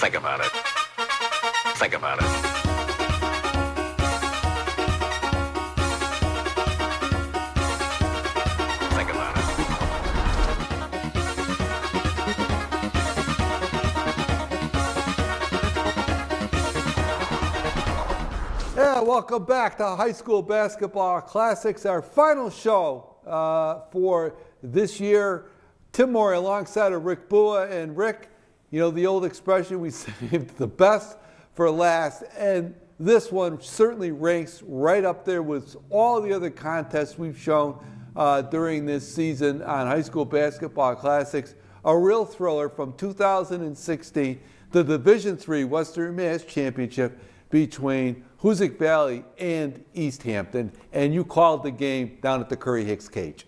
Think about it. Think about it. Think about it. Yeah, welcome back to High School Basketball Classics, our final show for this year. Tim Morey alongside of Rick Bua. And Rick, you know the old expression, we saved the best for last, and this one certainly ranks right up there with all the other contests we've shown during this season on High School Basketball Classics. A real thriller from 2016, the Division III Western Mass Championship between Hoosac Valley and East Hampton, and you called the game down at the Curry-Hicks cage.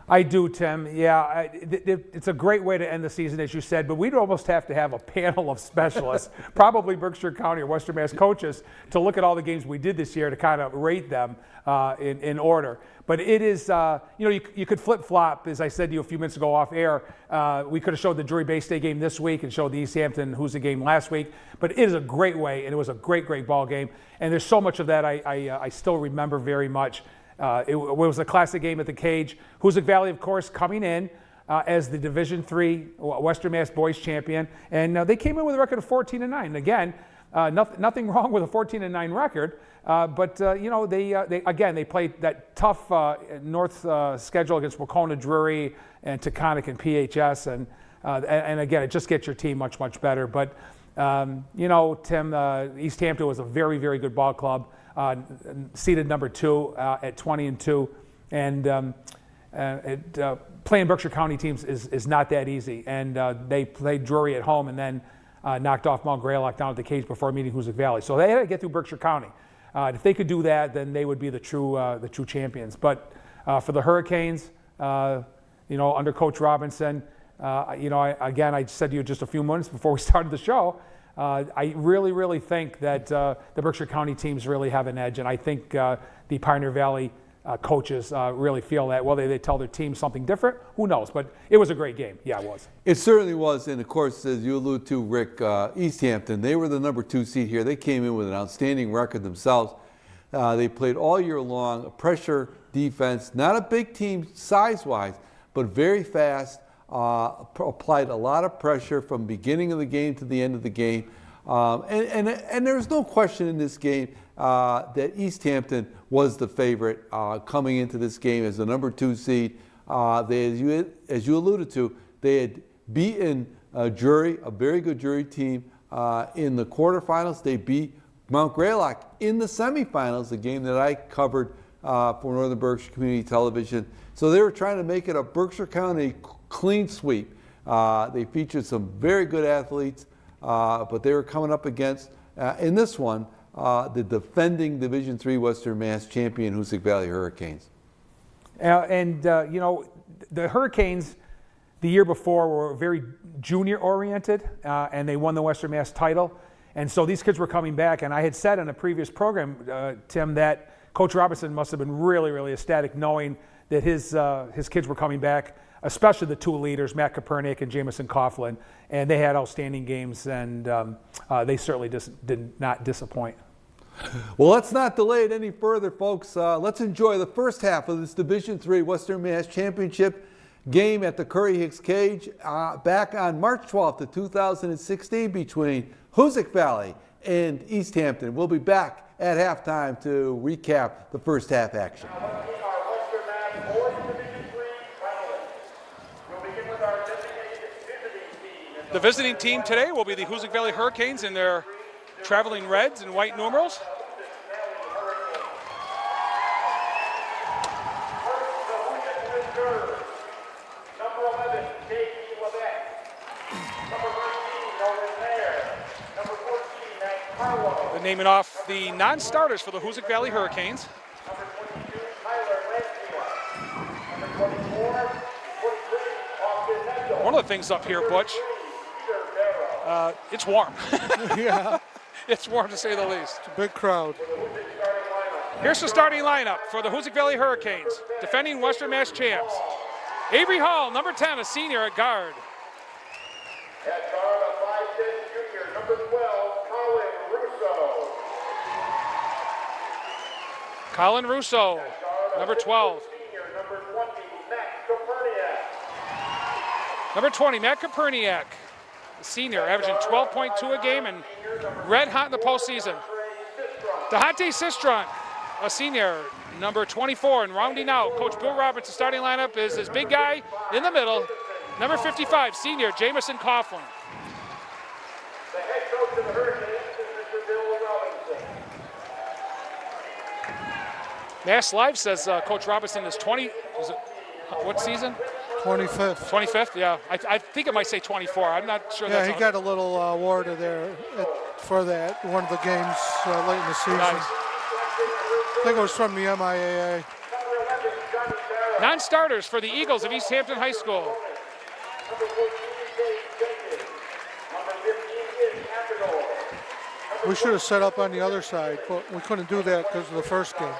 I do, Tim. Yeah, it's a great way to end the season, as you said, but we'd almost have to have a panel of specialists, probably Berkshire County or Western Mass coaches, to look at all the games we did this year to kind of rate them in order. But it is, you could flip-flop, as I said to you a few minutes ago off air. We could have showed the Drury-Bay State game this week and showed the East Hampton-Hoosac game last week. But it is a great way, and it was a great, great ball game. And there's so much of that I still remember very much. It was a classic game at the cage. Hoosac Valley, of course, coming in as the Division III Western Mass boys champion, and they came in with a record of 14-9. And again, nothing wrong with a 14-9 record, but they played that tough North schedule against Wacona Drury and Taconic and PHS, and again, it just gets your team much, much better. But Tim, East Hampton was a very, very good ball club. Seeded number 2 at 20-2, and playing Berkshire County teams is not that easy. And they played Drury at home and then knocked off Mount Greylock down at the cage before meeting Hoosac Valley. So they had to get through Berkshire County. If they could do that, then they would be the true champions. But for the Hurricanes, under Coach Robinson, I said to you just a few minutes before we started the show. I really, really think that the Berkshire County teams really have an edge, and I think the Pioneer Valley coaches really feel that. Well, they tell their team something different. Who knows? But it was a great game. Yeah, it was. It certainly was, and of course, as you allude to, Rick, East Hampton, they were the number 2 seed here. They came in with an outstanding record themselves. They played all year long, a pressure defense, not a big team size-wise, but very fast. Applied a lot of pressure from beginning of the game to the end of the game. And there's no question in this game that East Hampton was the favorite coming into this game as the number 2 seed. As you alluded to, they had beaten Drury, a very good Drury team, in the quarterfinals. They beat Mount Greylock in the semifinals, a game that I covered for Northern Berkshire Community Television. So they were trying to make it a Berkshire County clean sweep. They featured some very good athletes, but they were coming up against, in this one, the defending Division III Western Mass champion Hoosac Valley Hurricanes. The Hurricanes the year before were very junior-oriented, and they won the Western Mass title. And so these kids were coming back, and I had said in a previous program, Tim, that Coach Robinson must have been really, really ecstatic knowing that his kids were coming back, especially the 2 leaders, Matt Kopernik and Jamison Coughlin, and they had outstanding games, and they certainly did not disappoint. Well, let's not delay it any further, folks. Let's enjoy the first half of this Division III Western Mass Championship game at the Curry-Hicks cage back on March 12th of 2016 between Hoosac Valley and East Hampton. We'll be back at halftime to recap the first half action. The visiting team today will be the Hoosac Valley Hurricanes in their traveling reds and white numerals. They're naming off the non-starters for the Hoosac Valley Hurricanes. One of the things up here, Butch, it's warm. Yeah. It's warm to say the least. It's a big crowd. Here's the starting lineup for the Hoosac Valley Hurricanes, defending Western Mass champs. Avery Hall, number 10, a senior at guard. At guard, a 5'10" junior, Colin Russo, number 12. Number 20, Matt Koperniak, the senior, averaging 12.2 a game and red hot in the postseason. Dahante Sistrunk, a senior, number 24, and rounding out Coach Bill Roberts' starting lineup is his big guy in the middle, number 55, senior Jamison Coughlin. The head coach of the Hurricanes is Mr. Bill Robinson. Mass Live says Coach Robinson is 20. Is it, what season? 25th. 25th, yeah. I think it might say 24. I'm not sure. Yeah, that's he got a little award there for that, one of the games late in the season. Nice. I think it was from the MIAA. Non-starters for the Eagles of East Hampton High School. We should have set up on the other side, but we couldn't do that because of the first game.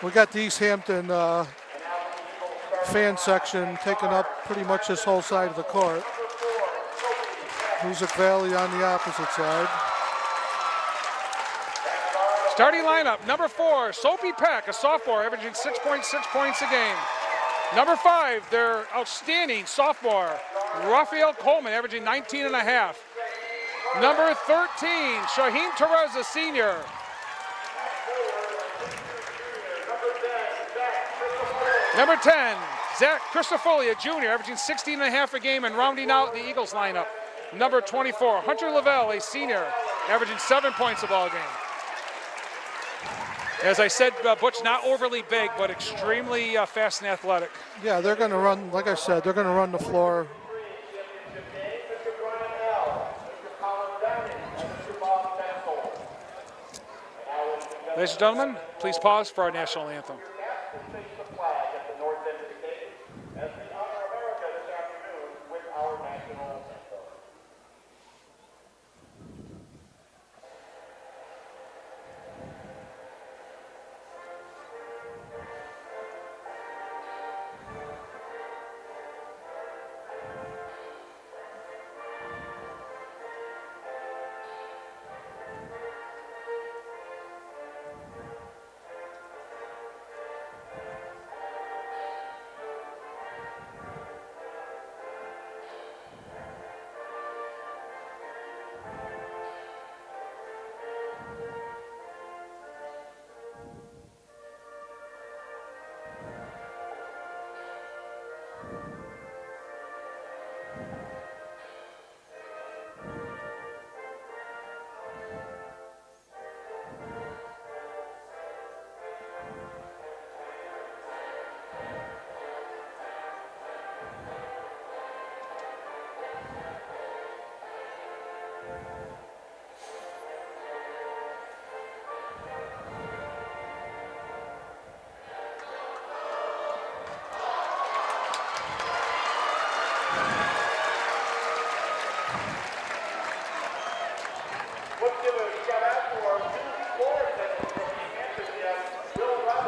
We got the East Hampton fan section taking up pretty much this whole side of the court. Hoosac Valley on the opposite side. Starting lineup, number 4, Sophie Peck, a sophomore, averaging 6.6 points a game. Number 5, their outstanding sophomore, Raphael Coleman, averaging 19.5. Number 13, Shaheen Perez, a senior. Number 10, Zach Christofoli, a junior, averaging 16.5 a game and rounding out the Eagles lineup. Number 24, Hunter Lavelle, a senior, averaging 7 points a ball game. As I said, Butch, not overly big, but extremely fast and athletic. Yeah, they're going to run, like I said, they're going to run the floor. Ladies and gentlemen, please pause for our national anthem.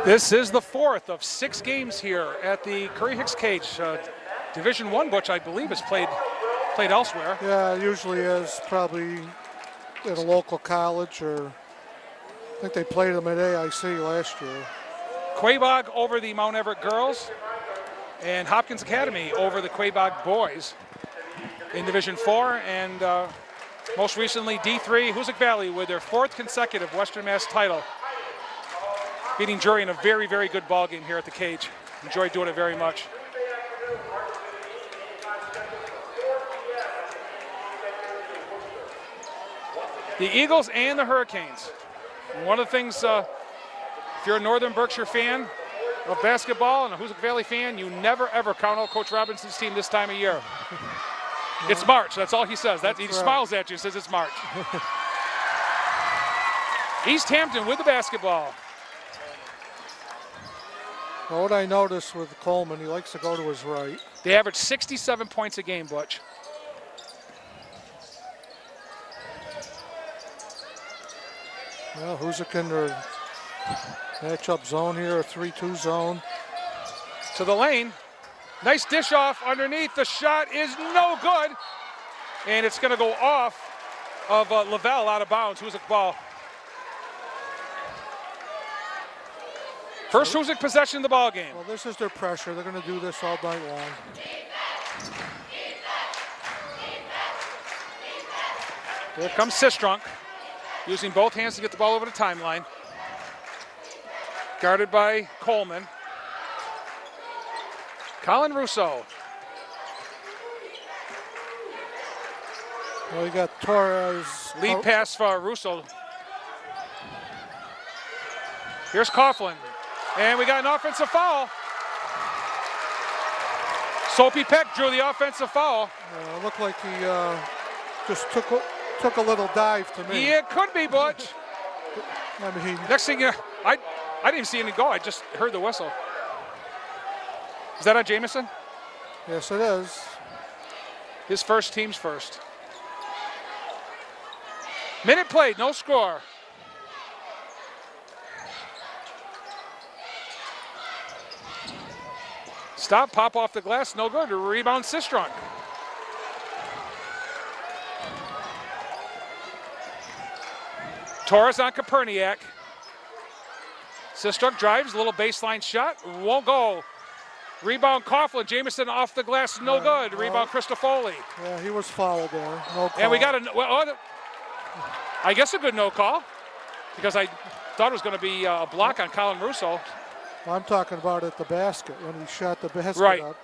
This is the 4th of 6 games here at the Curry Hicks Cage. Division I, Butch, I believe, is played elsewhere. Yeah, it usually is, probably at a local college, or I think they played them at AIC last year. Quabog over the Mount Everett girls, and Hopkins Academy over the Quabog boys in Division IV, and most recently D3, Hoosac Valley with their 4th consecutive Western Mass title, beating Drury in a very, very good ball game here at the Cage. Enjoyed doing it very much. The Eagles and the Hurricanes. And one of the things, if you're a Northern Berkshire fan of basketball and a Hoosac Valley fan, you never ever count out Coach Robinson's team this time of year. It's March, that's all he says. He smiles at you and says it's March. East Hampton with the basketball. Well, what I noticed with Coleman, he likes to go to his right. They average 67 points a game, Butch. Well, Hoosac in their matchup zone here, a 3-2 zone. To the lane. Nice dish off underneath. The shot is no good. and it's going to go off of Lavelle out of bounds. Hoosac ball. First Hoosac possession of the ball game. Well, this is their pressure. They're going to do this all night long. Here comes Sistrunk, using both hands to get the ball over the timeline. Guarded by Coleman. Colin Russo. Well, you got Torres. Lead pass for Russo. Here's Coughlin. And we got an offensive foul. Soapy Peck drew the offensive foul. It looked like he just took a little dive to me. Yeah, it could be, Butch. I mean, Next thing, I didn't even see any go. I just heard the whistle. Is that on Jamison? yes, it is. His first, team's first. Minute played, no score. Stop, pop off the glass, no good. Rebound Sistrunk. Torres on Koperniak. Sistrunk drives, little baseline shot, won't go. Rebound Coughlin, Jamison off the glass, no good. Rebound Christofoli. Yeah, he was fouled there. No call. And we got I guess a good no call, because I thought it was going to be a block on Colin Russo. I'm talking about at the basket when he shot the basket Right. up.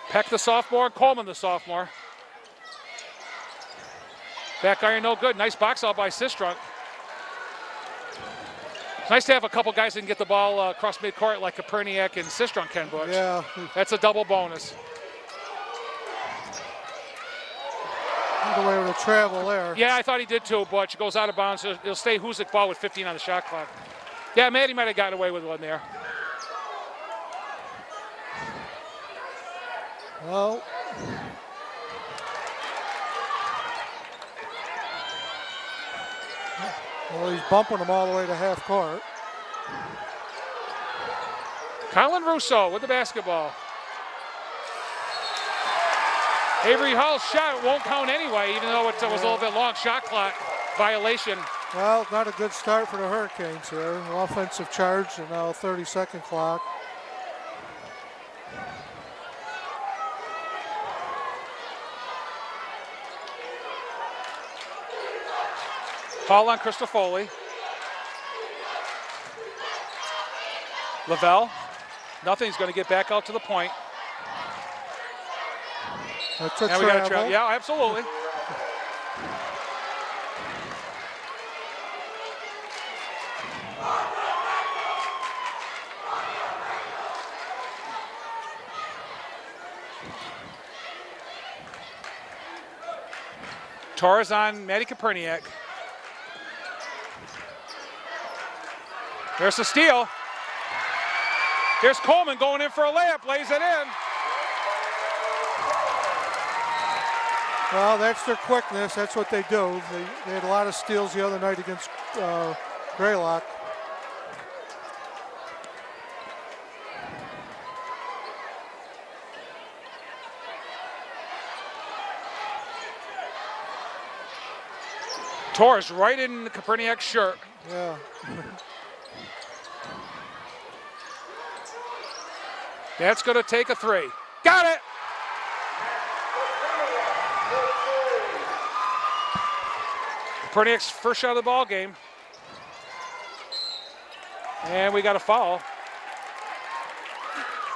Peck the sophomore, Coleman the sophomore. Back iron no good. Nice box out by Sistrunk. It's nice to have a couple guys that can get the ball across midcourt like Koperniak and Sistrunk can, Butch. Yeah, That's a double bonus. the way to travel there. Yeah, I thought he did too, Butch. Goes out of bounds. He'll stay Hoosac ball with 15 on the shot clock. Yeah, Maddie might have gotten away with one there. Well, he's bumping them all the way to half court. Colin Russo with the basketball. Avery Hall's shot won't count anyway, even though it was a little bit long. Shot clock violation. Well, not a good start for the Hurricanes here. Offensive charge and now 30-second clock. Foul on Christofoli. Lavelle. Nothing. He's going to get back out to the point. That's a And we got a travel. travel. Yeah, absolutely. Torres on Matty Koperniak. There's the steal. There's Coleman going in for a layup, lays it in. Well, that's their quickness. That's what they do. They had a lot of steals the other night against Greylock. Torres right in Koperniak's shirt. Yeah. That's going to take a three. Got it! Koperniak's first shot of the ball game. And we got a foul.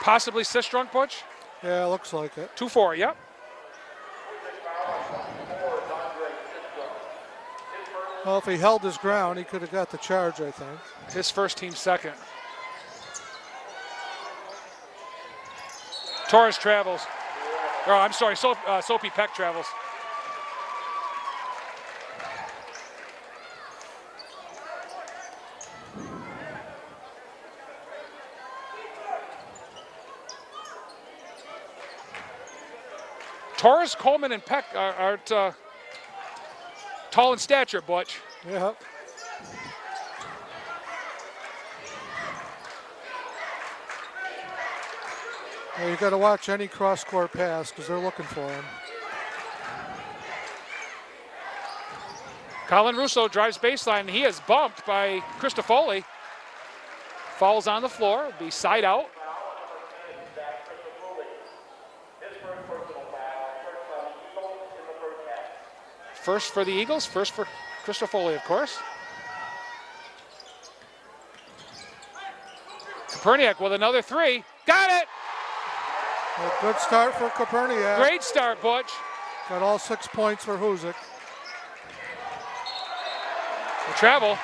Possibly Sistrunk, Butch? Yeah, looks like it. 2-4, yep. Well, if he held his ground, he could have got the charge, I think. His first, team second. Torres travels. Oh, I'm sorry, Soapy Peck travels. Torres, Coleman, and Peck aren't tall in stature, Butch. Yeah. You got to watch any cross-court pass because they're looking for him. Colin Russo drives baseline, and he is bumped by Cristofoli. Falls on the floor, be side out. First for the Eagles, first for Cristofoli, of course. Koperniak with another three. Got it! A good start for Koperniak. Great start, Butch. Got all 6 points for Hoosac. The travel,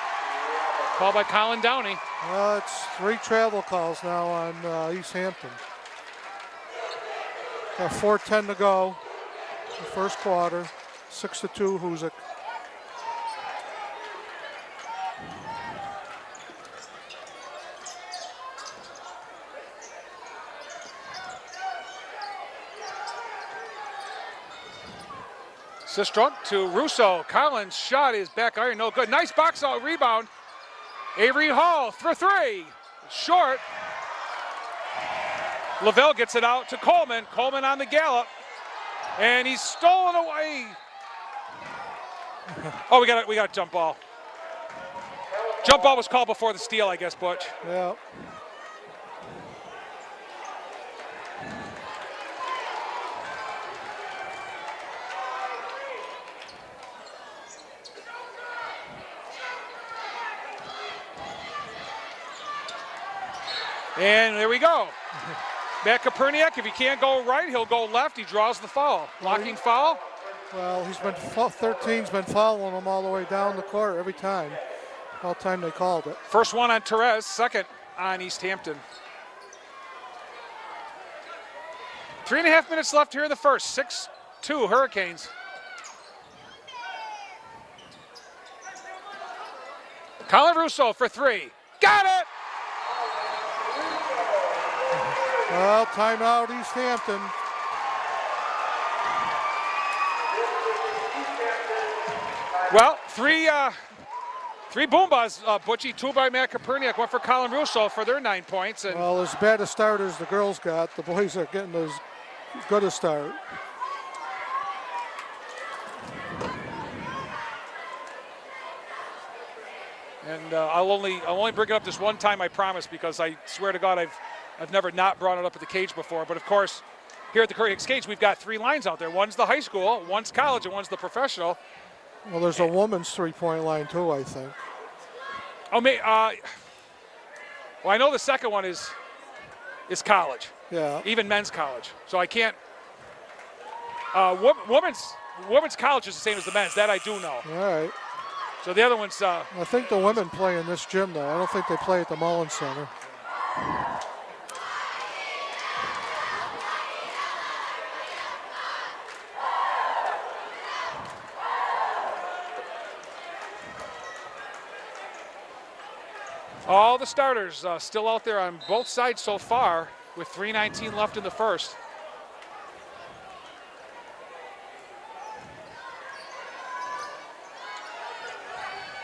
called by Colin Downey. It's 3 travel calls now on East Hampton. Got 4:10 to go. The first quarter. 6-2 Hoosac. Sistrunk to Russo. Collins' shot is back iron, no good. Nice box out rebound. Avery Hall for three. Short. Lavelle gets it out to Coleman. Coleman on the gallop. And he's stolen away. Oh, we got a jump ball. Jump ball was called before the steal, I guess, Butch. Yeah. And there we go. Matt Koperniak, if he can't go right, he'll go left. He draws the foul. Blocking foul. Well, 13's been following him all the way down the court every time. All time they called it. First one on Therese, second on East Hampton. 3.5 minutes left here in the first. 6-2 Hurricanes. Colin Russo for three. Got it! Well, timeout East Hampton. Well, three Boombas, Butchie, 2 by Matt Koperniak, 1 for Colin Russo for their 9 points. And Well, as bad a start as the girls got, the boys are getting as good a start. And I'll only bring it up this one time, I promise, because I swear to God I've never not brought it up at the cage before. But of course, here at the Curry Hicks cage, we've got 3 lines out there. One's the high school, one's college, and one's the professional. Well, there's a woman's three-point line too, I think. Oh, well, I know the second one is college, Yeah. even men's college. So I can't. Women's college is the same as the men's. That I do know. All right. So the other one's. I think the women play in this gym, though. I don't think they play at the Mullins Center. All the starters still out there on both sides so far, with 3:19 left in the first.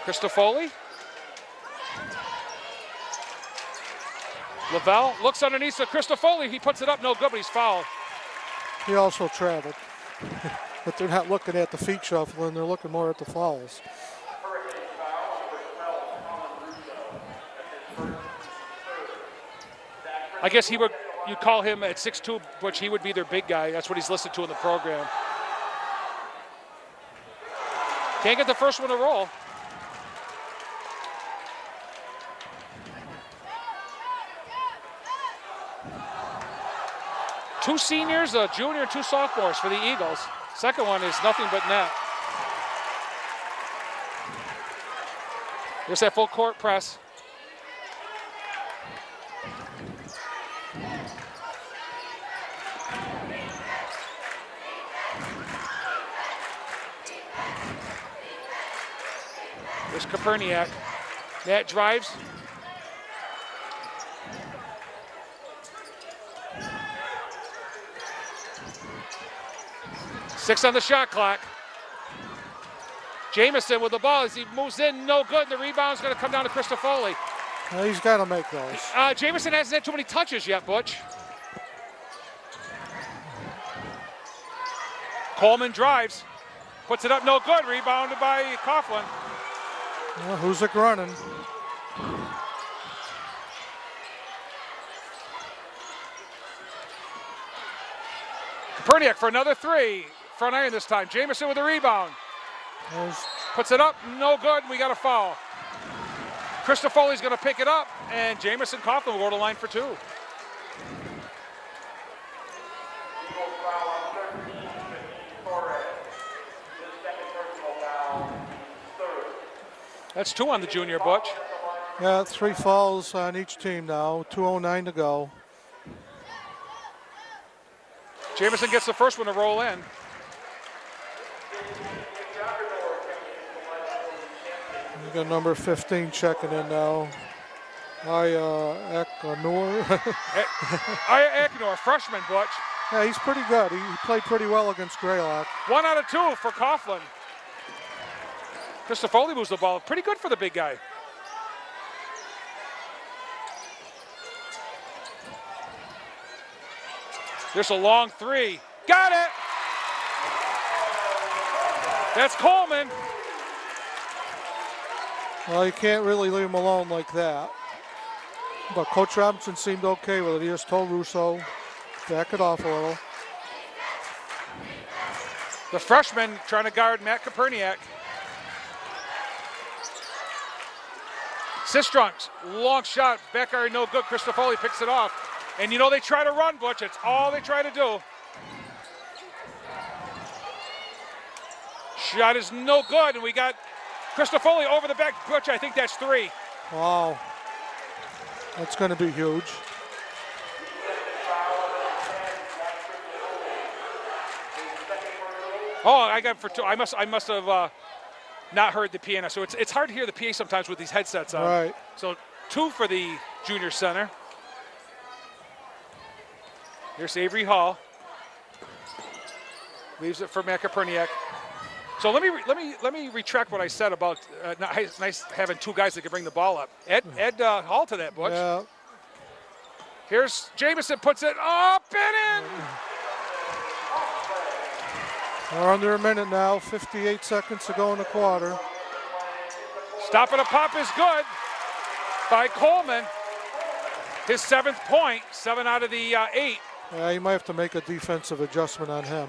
Cristofoli. Lavelle looks underneath to Cristofoli. He puts it up, no good, but he's fouled. He also traveled. But they're not looking at the feet shuffling, they're looking more at the fouls. I guess you'd call him at 6'2", which he would be their big guy. That's what he's listed to in the program. Can't get the first one to roll. Two seniors, a junior, and 2 sophomores for the Eagles. Second one is nothing but net. There's that full court press. There's Koperniak. Matt drives. Six on the shot clock. Jamison with the ball as he moves in, no good. The rebound's going to come down to Cristofoli. He's got to make those. Jamison hasn't had too many touches yet, Butch. Coleman drives, puts it up, no good. Rebounded by Coughlin. Well, Hoosac running. Koperniak for another three. Front iron this time. Jamison with a rebound. Puts it up, no good. We got a foul. Christofoli's going to pick it up, and Jamison Coughlin will go to the line for two. That's two on the junior, Butch. Yeah, 3 fouls on each team now. 2:09 to go. Jamison gets the first one to roll in. We got number 15 checking in now. Akinor. Akinor, freshman, Butch. Yeah, he's pretty good. He played pretty well against Greylock. 1 out of 2 for Coughlin. Christofoli moves the ball. Pretty good for the big guy. There's a long three. Got it! That's Coleman. Well, you can't really leave him alone like that. But Coach Robinson seemed okay with it. He just told Russo, back it off a little. The freshman trying to guard Matt Koperniak. Sistrunk, long shot, back iron, no good. Christofoli picks it off. And you know they try to run, Butch. It's all they try to do. Shot is no good, and we got Christofoli over the back. Butch, I think that's 3. Wow. That's going to be huge. Oh, I got for 2. I must have not heard the PA. So it's hard to hear the PA sometimes with these headsets on. Right. So 2 for the junior center. Here's Avery Hall. Leaves it for Matt Koperniak. So let me retract what I said about nice having 2 guys that can bring the ball up. Ed Hall to that, Butch. Yeah. Here's Jamison, puts it up and in. We're under a minute now. 58 seconds to go in the quarter. Stopping a pop is good by Coleman. His 7th point, 7 out of the 8. Yeah, you might have to make a defensive adjustment on him.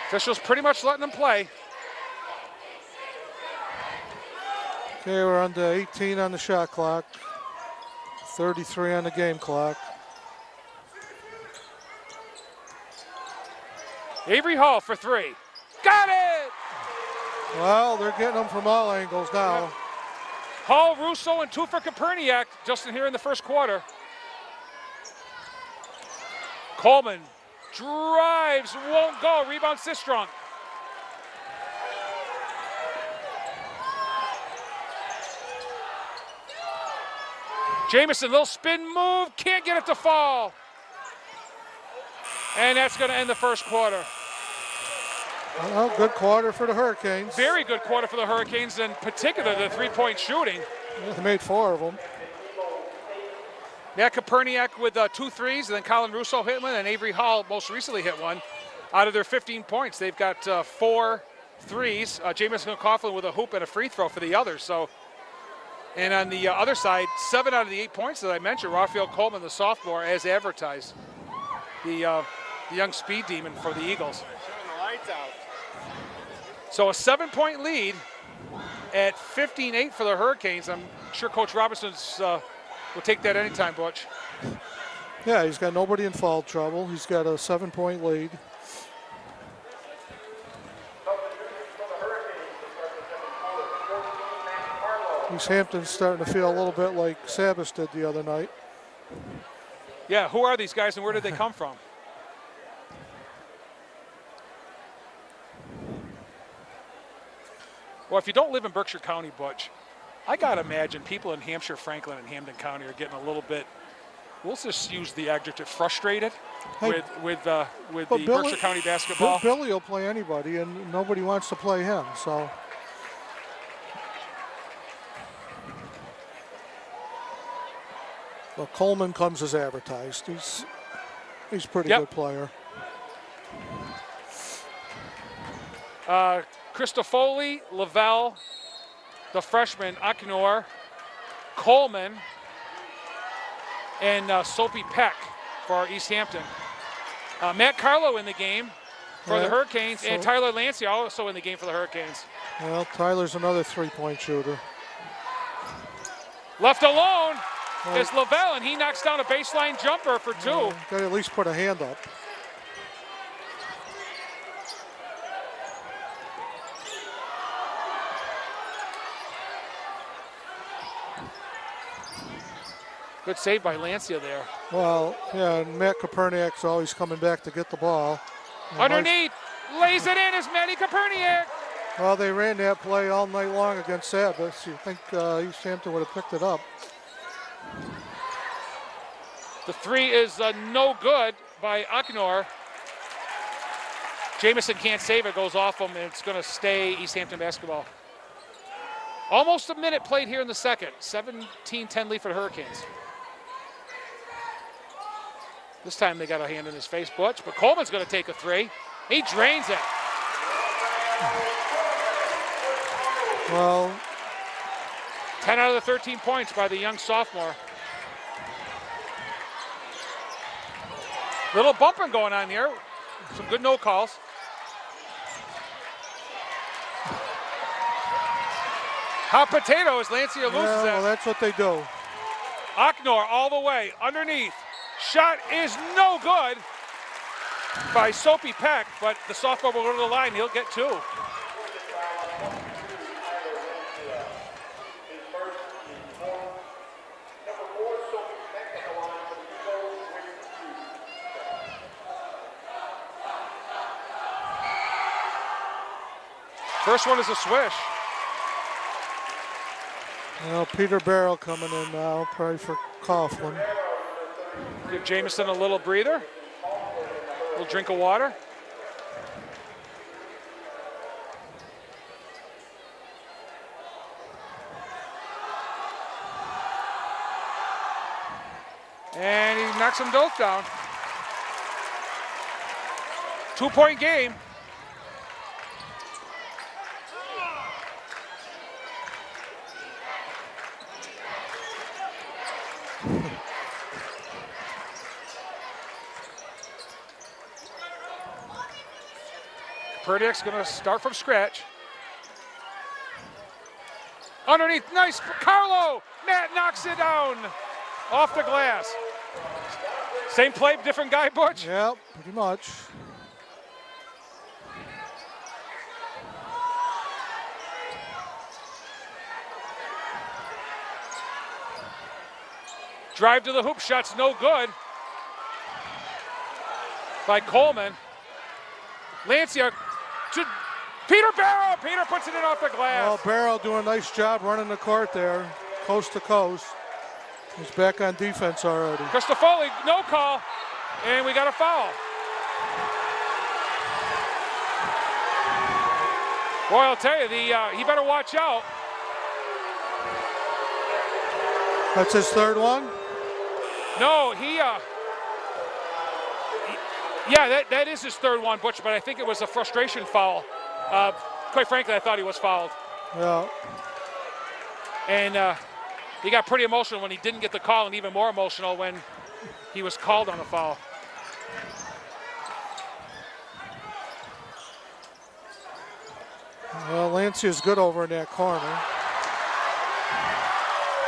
Officials pretty much letting him play. Okay, we're under 18 on the shot clock. 33 on the game clock. Avery Hall for 3. Got it! Well, they're getting them from all angles now. Hall, Russo, and 2 for Koperniak, just in here in the first quarter. Coleman drives, won't go. Rebound Sistrunk. Jamison, little spin move, can't get it to fall. And that's going to end the first quarter. Well, good quarter for the Hurricanes. Very good quarter for the Hurricanes, in particular the 3-point shooting. Yeah, they made 4 of them. Matt Koperniak with 2 threes, and then Colin Russo hit one, and Avery Hall most recently hit one. Out of their 15 points, they've got 4 threes. Jamison Coughlin with a hoop and a free throw for the others. So, and on the other side, 7 out of the 8 points that I mentioned, Raphael Coleman, the sophomore, as advertised. The young speed demon for the Eagles. So a 7-point lead at 15-8 for the Hurricanes. I'm sure Coach Robinson's will take that anytime, Butch. Yeah, he's got nobody in foul trouble. He's got a 7-point lead. East Hampton's starting to feel a little bit like Sabas did the other night. Yeah, who are these guys and where did they come from? Well, if you don't live in Berkshire County, Butch, I got to imagine people in Hampshire, Franklin, and Hampden County are getting a little bit, we'll just use the adjective frustrated with the Berkshire County basketball. Billy will play anybody, and nobody wants to play him, so. Well, Coleman comes as advertised. He's a pretty good player. Christofoli, Lavelle, the freshman, Aknor, Coleman, and Soapy Peck for East Hampton. Matt Carlo in the game for the Hurricanes, and Tyler Lancia also in the game for the Hurricanes. Well, Tyler's another three-point shooter. Left alone is Lavelle, and he knocks down a baseline jumper for two. Got to at least put a hand up. Good save by Lancia there. Well, yeah, and Matt Koperniak's always coming back to get the ball. And Underneath, lays it in is Matty Koperniak. well, they ran that play all night long against Sabas. You think East Hampton would have picked it up. The three is no good by Aknor. Jamison can't save it, goes off him, and it's going to stay East Hampton basketball. Almost a minute played here in the second. 17-10 lead for the Hurricanes. This time they got a hand in his face, Butch, but Coleman's going to take a three. He drains it. Well, 10 out of the 13 points by the young sophomore. Little bumping going on here. Some good no calls. Hot potato as Lancia loses yeah, it. well, that's what they do. Aknor all the way underneath. Shot is no good by Soapy Peck, but the sophomore will go to the line. He'll get two. First one is a swish. Well, Peter Barrow coming in now, probably for Coughlin. Give Jamison a little breather. A little drink of water. And he knocks some dope down. 2-point game. Perdick's going to start from scratch. Underneath, nice for Carlo. Matt knocks it down off the glass. Same play, different guy, Butch? Yeah, pretty much. Drive to the hoop, shot's no good by Coleman. Lancia to Peter Barrow. Peter puts it in off the glass. Well, Barrow doing a nice job running the court there, coast to coast. He's back on defense already. Christofoli, no call, and we got a foul. Boy, I'll tell you, he better watch out. That's his third one? No, yeah, that is his third one, Butch, but I think it was a frustration foul. Quite frankly, I thought he was fouled. Yeah. And he got pretty emotional when he didn't get the call, and even more emotional when he was called on a foul. Well, Lancia's good over in that corner.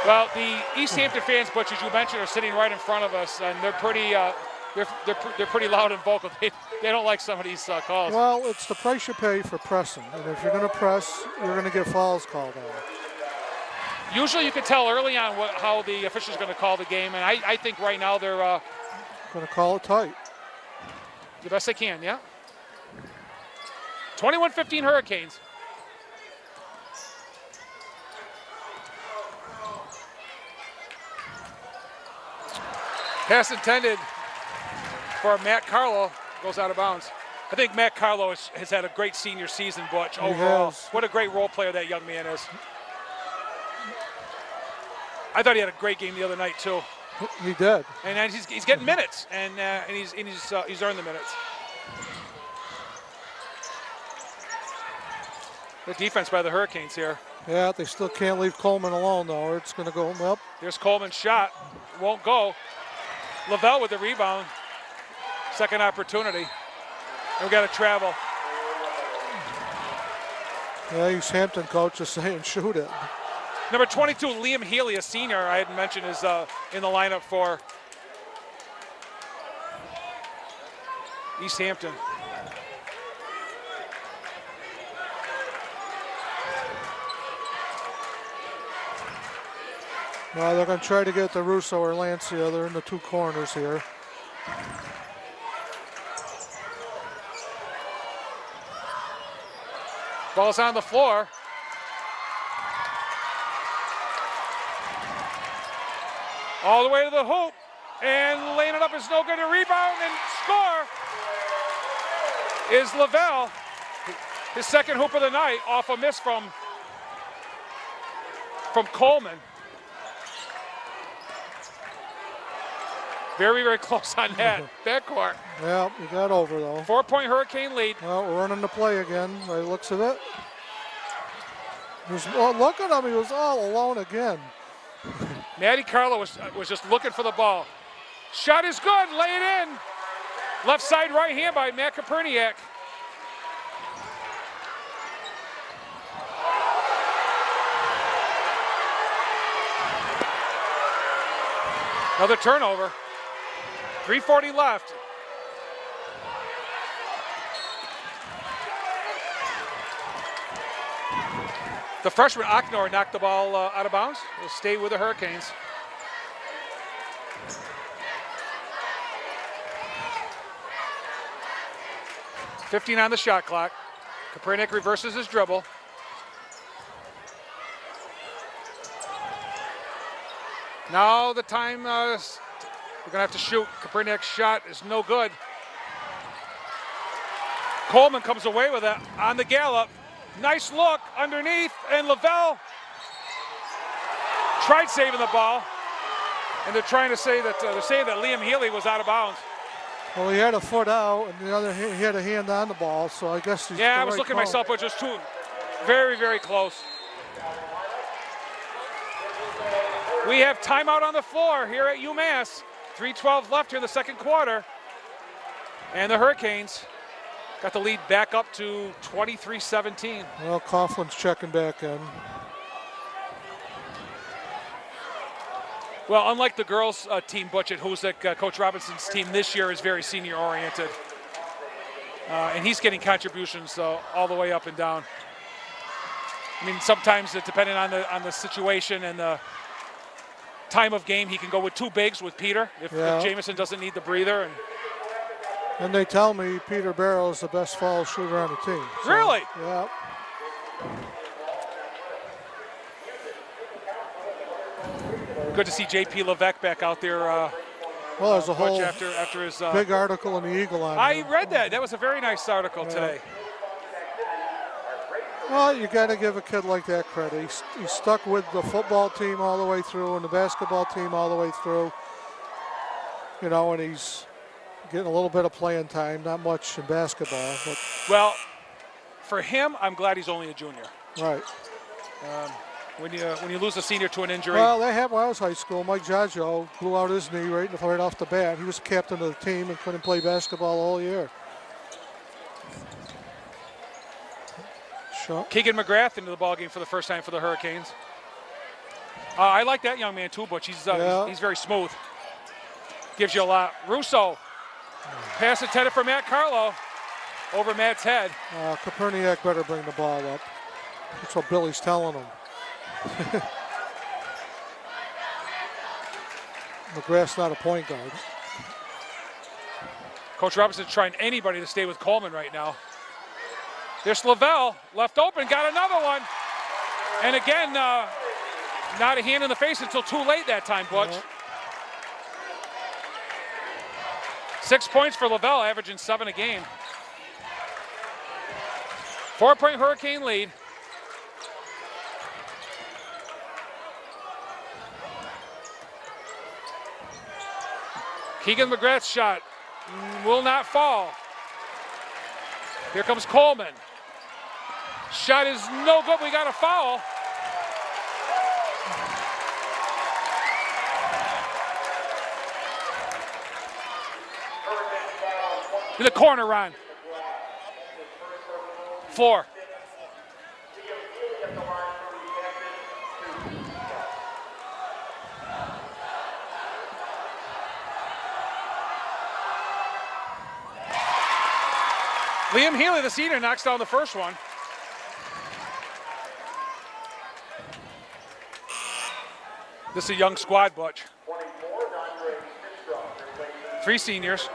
Well, the East Hampton fans, Butch, as you mentioned, are sitting right in front of us, and they're pretty they're pretty loud and vocal. They don't like some of these calls. Well, it's the price you pay for pressing. And if you're going to press, you're going to get fouls called on. Usually you can tell early on how the official's going to call the game, and I think right now they're Going to call it tight. the best they can, yeah? 21-15 Hurricanes. Pass intended for Matt Carlo, goes out of bounds. I think Matt Carlo has had a great senior season, Butch, overall. has. What a great role player that young man is. I thought he had a great game the other night, too. He did. And he's getting minutes, and he's earned the minutes. The defense by the Hurricanes here. Yeah, they still can't leave Coleman alone, though, or it's going to go up. There's Coleman's shot. Won't go. Lavelle with the rebound. Second opportunity. And we got to travel. Yeah, East Hampton coach is saying shoot it. Number 22, Liam Healy, a senior, I had mentioned, is in the lineup for East Hampton. Now they're going to try to get to Russo or Lancia. They're in the two corners here. Ball's on the floor. All the way to the hoop. And laying it up is no good. A rebound and score is Lavelle. His second hoop of the night off a miss from Coleman. Very, very close on that backcourt. Yeah, he got over, though. 4-point Hurricane lead. Well, we're running the play again by the looks of it. Look at him. He was all alone again. Matty Carlo was just looking for the ball. Shot is good. Lay it in. Left side right hand by Matt Koperniak. Another turnover. 3:40 left. The freshman Aknor knocked the ball out of bounds. Will stay with the Hurricanes. .15 on the shot clock. Kopernik reverses his dribble. Now the time, we're gonna have to shoot. Kopernik's shot is no good. Coleman comes away with it on the gallop. Nice look underneath, and Lavelle tried saving the ball. And they're trying to say that they're saying that Liam Healy was out of bounds. Well, he had a foot out, and the other he had a hand on the ball, so I guess he's. Yeah, I was looking myself, but just two, very, very close. We have timeout on the floor here at UMass. 3:12 left here in the second quarter, and the Hurricanes got the lead back up to 23-17. Well, Coughlin's checking back in. Well, unlike the girls' team, Butch at Hoosac, Coach Robinson's team this year is very senior-oriented. And he's getting contributions all the way up and down. I mean, sometimes, depending on the situation and the time of game, he can go with two bigs with Peter if Jamison doesn't need the breather. And they tell me Peter Barrow is the best foul shooter on the team. So, really? Yeah. Good to see J.P. Levesque back out there. Well, there's a whole after his big article in the Eagle on I him. read that. That was a very nice article today. Well, you got to give a kid like that credit. He's stuck with the football team all the way through and the basketball team all the way through. You know, and he's getting a little bit of playing time, not much in basketball. But well, for him, I'm glad he's only a junior. Right. When you lose a senior to an injury. Well, that happened when I was high school. Mike Giaggio blew out his knee right off the bat. He was captain of the team and couldn't play basketball all year. Sure. Keegan McGrath into the ballgame for the first time for the Hurricanes. I like that young man too, Butch. He's very smooth. Gives you a lot. Russo. Pass intended for Matt Carlo. Over Matt's head. Koperniak better bring the ball up. That's what Billy's telling him. McGrath's not a point guard. Coach Robinson's trying anybody to stay with Coleman right now. There's Lavelle, left open, got another one. And again, not a hand in the face until too late that time, Butch. Yeah. 6 points for Lavelle, averaging 7 a game. 4-point Hurricane lead. Keegan McGrath's shot will not fall. Here comes Coleman. Shot is no good. We got a foul. In the corner, Ron. 4. Liam Healy, the senior, knocks down the first one. This is a young squad, Butch. 3 seniors.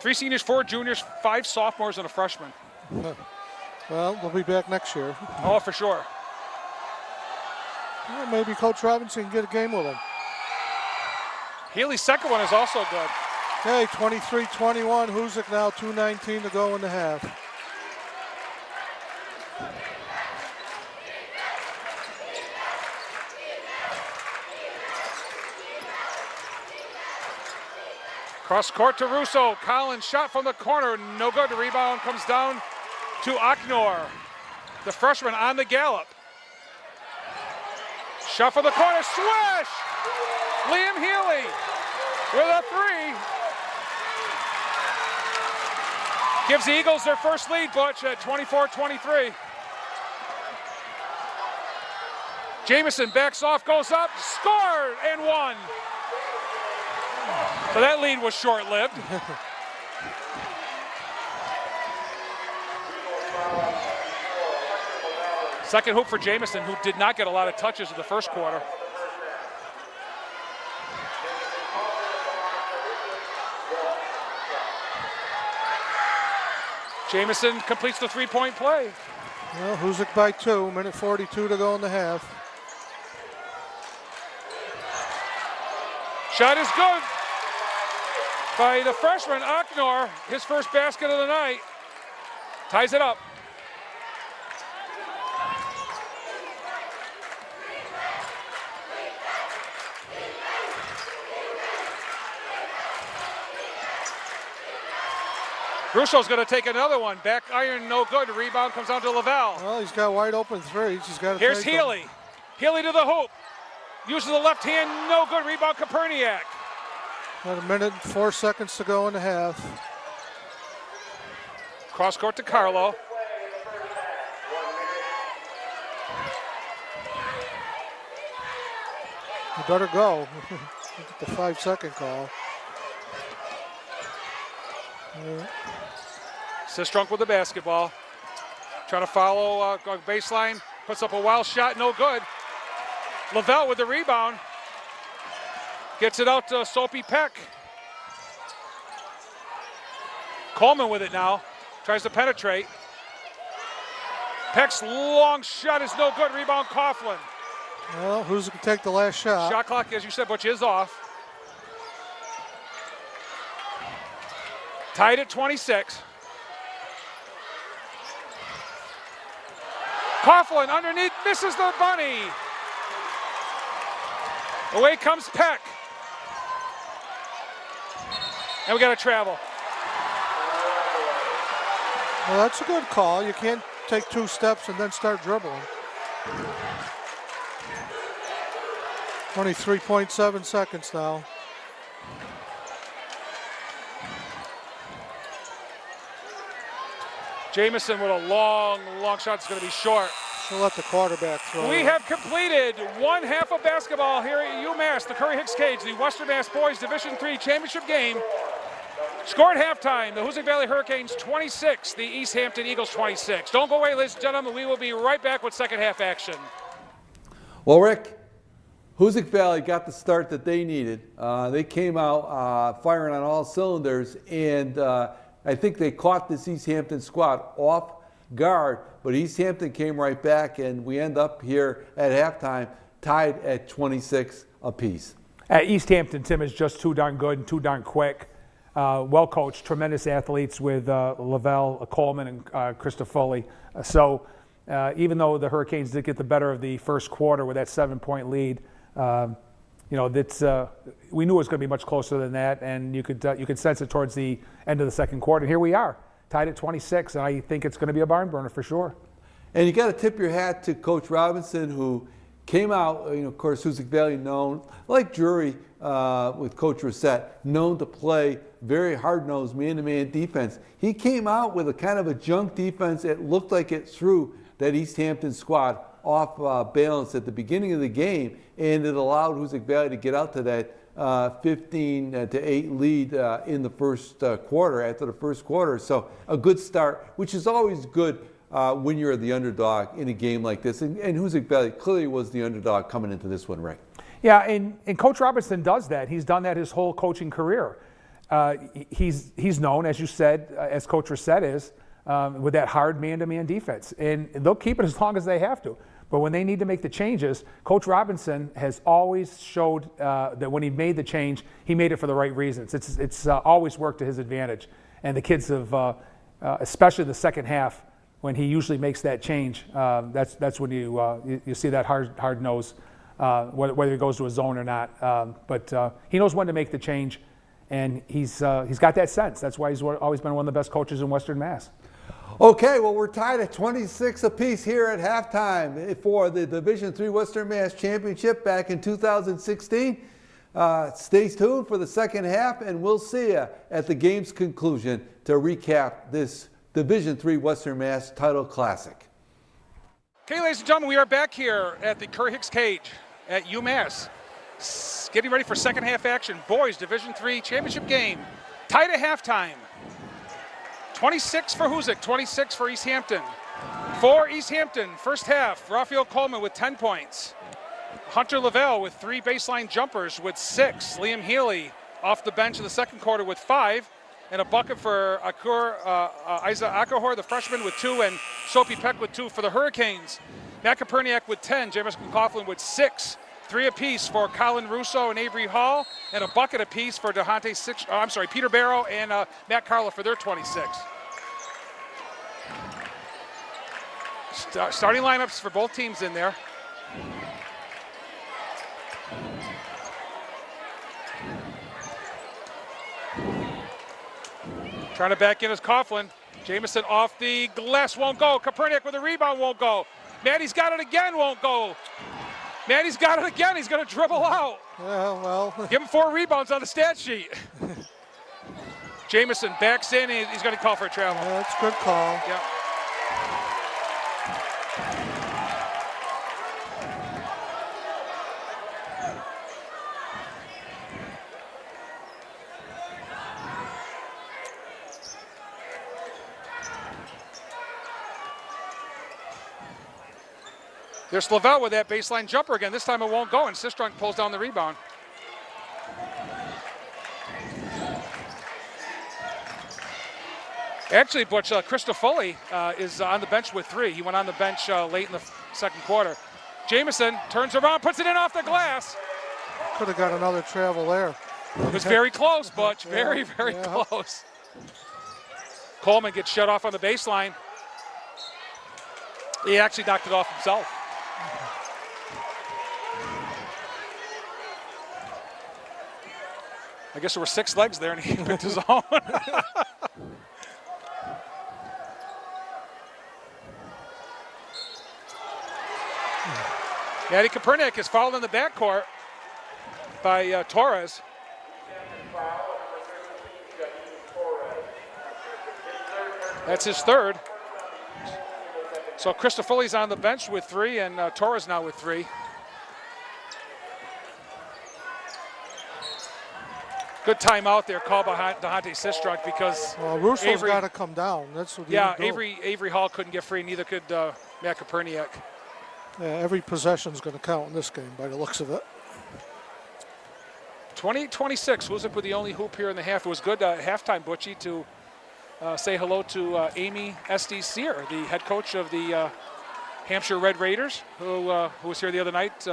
3 seniors, 4 juniors, 5 sophomores, and a freshman. Well, they'll be back next year. Oh, for sure. Well, maybe Coach Robinson can get a game with them. Healy's second one is also good. Okay, 23-21. Hoosac now 2:19 to go in the half. Cross court to Russo. Collins shot from the corner. No good. The rebound comes down to Aknor. The freshman on the gallop. Shot from the corner. Swish! Liam Healy with a 3. Gives the Eagles their first lead, Butch, at 24-23. Jamison backs off, goes up, scored, and 1. So that lead was short-lived. Second hoop for Jamison, who did not get a lot of touches in the first quarter. Jamison completes the 3-point play. Well, Hoosac by 2, minute 42 to go in the half. Shot is good by the freshman, Aknor, his first basket of the night. Ties it up. Russo's going to take another one. Back iron, no good. Rebound comes down to Lavelle. Well, he's got wide open threes. He's got to Here's take Healy. them. Healy to the hoop. Uses the left hand, no good. Rebound, Koperniak. Got a minute and 4 seconds to go in the half. Cross court to Carlo. You better go. Look at the 5-second call. Sistrunk with the basketball. Trying to follow baseline. Puts up a wild shot, no good. Lavelle with the rebound. Gets it out to Soapy Peck. Coleman with it now. Tries to penetrate. Peck's long shot is no good. Rebound Coughlin. Well, who's going to take the last shot? Shot clock, as you said, Butch, is off. Tied at 26. Coughlin underneath, misses the bunny. Away comes Peck. And we got to travel. Well, that's a good call. You can't take 2 steps and then start dribbling. 23.7 seconds now. Jamison with a long shot. It's going to be short. She'll let the quarterback throw. We have completed one half of basketball here at UMass, the Curry-Hicks Cage, the Western Mass Boys Division III Championship game. Score at halftime, the Hoosac Valley Hurricanes 26, the East Hampton Eagles 26. Don't go away, ladies and gentlemen. We will be right back with second half action. Well, Rick, Hoosac Valley got the start that they needed. They came out firing on all cylinders, and I think they caught this East Hampton squad off guard, but East Hampton came right back, and we end up here at halftime tied at 26 apiece. East Hampton, Tim, is just too darn good and too darn quick. Well coached, tremendous athletes with Lavelle, Coleman, and Krista Foley. So even though the Hurricanes did get the better of the first quarter with that 7-point lead, that's we knew it was going to be much closer than that, and you could sense it towards the end of the second quarter. And here we are, tied at 26, and I think it's going to be a barn burner for sure. And you got to tip your hat to Coach Robinson, who came out, of course, Hoosac Valley known, like Drury with Coach Rossett, known to play very hard-nosed man-to-man defense. He came out with a kind of a junk defense. It looked like it threw that East Hampton squad off balance at the beginning of the game, and it allowed Hoosac Valley to get out to that 15-8 lead in the first quarter, after the first quarter. So a good start, which is always good when you're the underdog in a game like this. And Hoosac Valley clearly was the underdog coming into this one, Rick. Yeah, and Coach Robinson does that. He's done that his whole coaching career. He's known, as you said, as Coach Rossett is, with that hard man-to-man defense. And they'll keep it as long as they have to. But when they need to make the changes, Coach Robinson has always showed that when he made the change, he made it for the right reasons. It's always worked to his advantage. And the kids have, especially the second half, when he usually makes that change, that's when you see that hard nose, whether he goes to a zone or not. But he knows when to make the change, and he's got that sense. That's why he's always been one of the best coaches in Western Mass. Okay, well, we're tied at 26 apiece here at halftime for the Division III Western Mass Championship back in 2016. Stay tuned for the second half, and we'll see you at the game's conclusion to recap this Division III Western Mass Title Classic. Okay, ladies and gentlemen, we are back here at the Curry Hicks Cage at UMass, getting ready for second half action. Boys Division III Championship game, tied at halftime. 26 for Hoosac, 26 for East Hampton. For East Hampton, first half, Raphael Coleman with 10 points. Hunter Lavelle with 3 baseline jumpers with 6. Liam Healy off the bench in the second quarter with 5. And a bucket for Isa Akahor, the freshman, with 2, and Sophie Peck with 2 for the Hurricanes. Matt Koperniak with 10, James McLaughlin with 6. 3 apiece for Colin Russo and Avery Hall, and a bucket apiece for Peter Barrow and Matt Carla for their 26. Starting lineups for both teams in there. Trying to back in is Coughlin. Jamison off the glass, won't go. Koperniak with a rebound, won't go. Maddie's got it again, won't go. Maddie's got it again, he's going to dribble out. Yeah, well. Give him 4 rebounds on the stat sheet. Jamison backs in, he's going to call for a travel. Yeah, that's a good call. Yeah. There's Lavelle with that baseline jumper again. This time it won't go, and Sistrunk pulls down the rebound. Actually, Butch, Christofoli is on the bench with 3. He went on the bench late in the second quarter. Jamison turns around, puts it in off the glass. Could have got another travel there. It was very close, Butch. Very close. Coleman gets shut off on the baseline. He actually knocked it off himself. I guess there were 6 legs there, and he picked his own. Maddie Koperniak is fouled in the backcourt by Torres. That's his 3rd. So Christofoli's on the bench with 3, and Torres now with 3. Good timeout there called by Dahante Sistrunk because Russo's got to come down. That's what. Avery Hall couldn't get free, neither could Matt Koperniak. Yeah, every possession is going to count in this game by the looks of it. 28-26. Hoosac with the only hoop here in the half. It was good halftime, Butchie, to say hello to Amy Estes Sear, the head coach of the Hampshire Red Raiders, who was here the other night.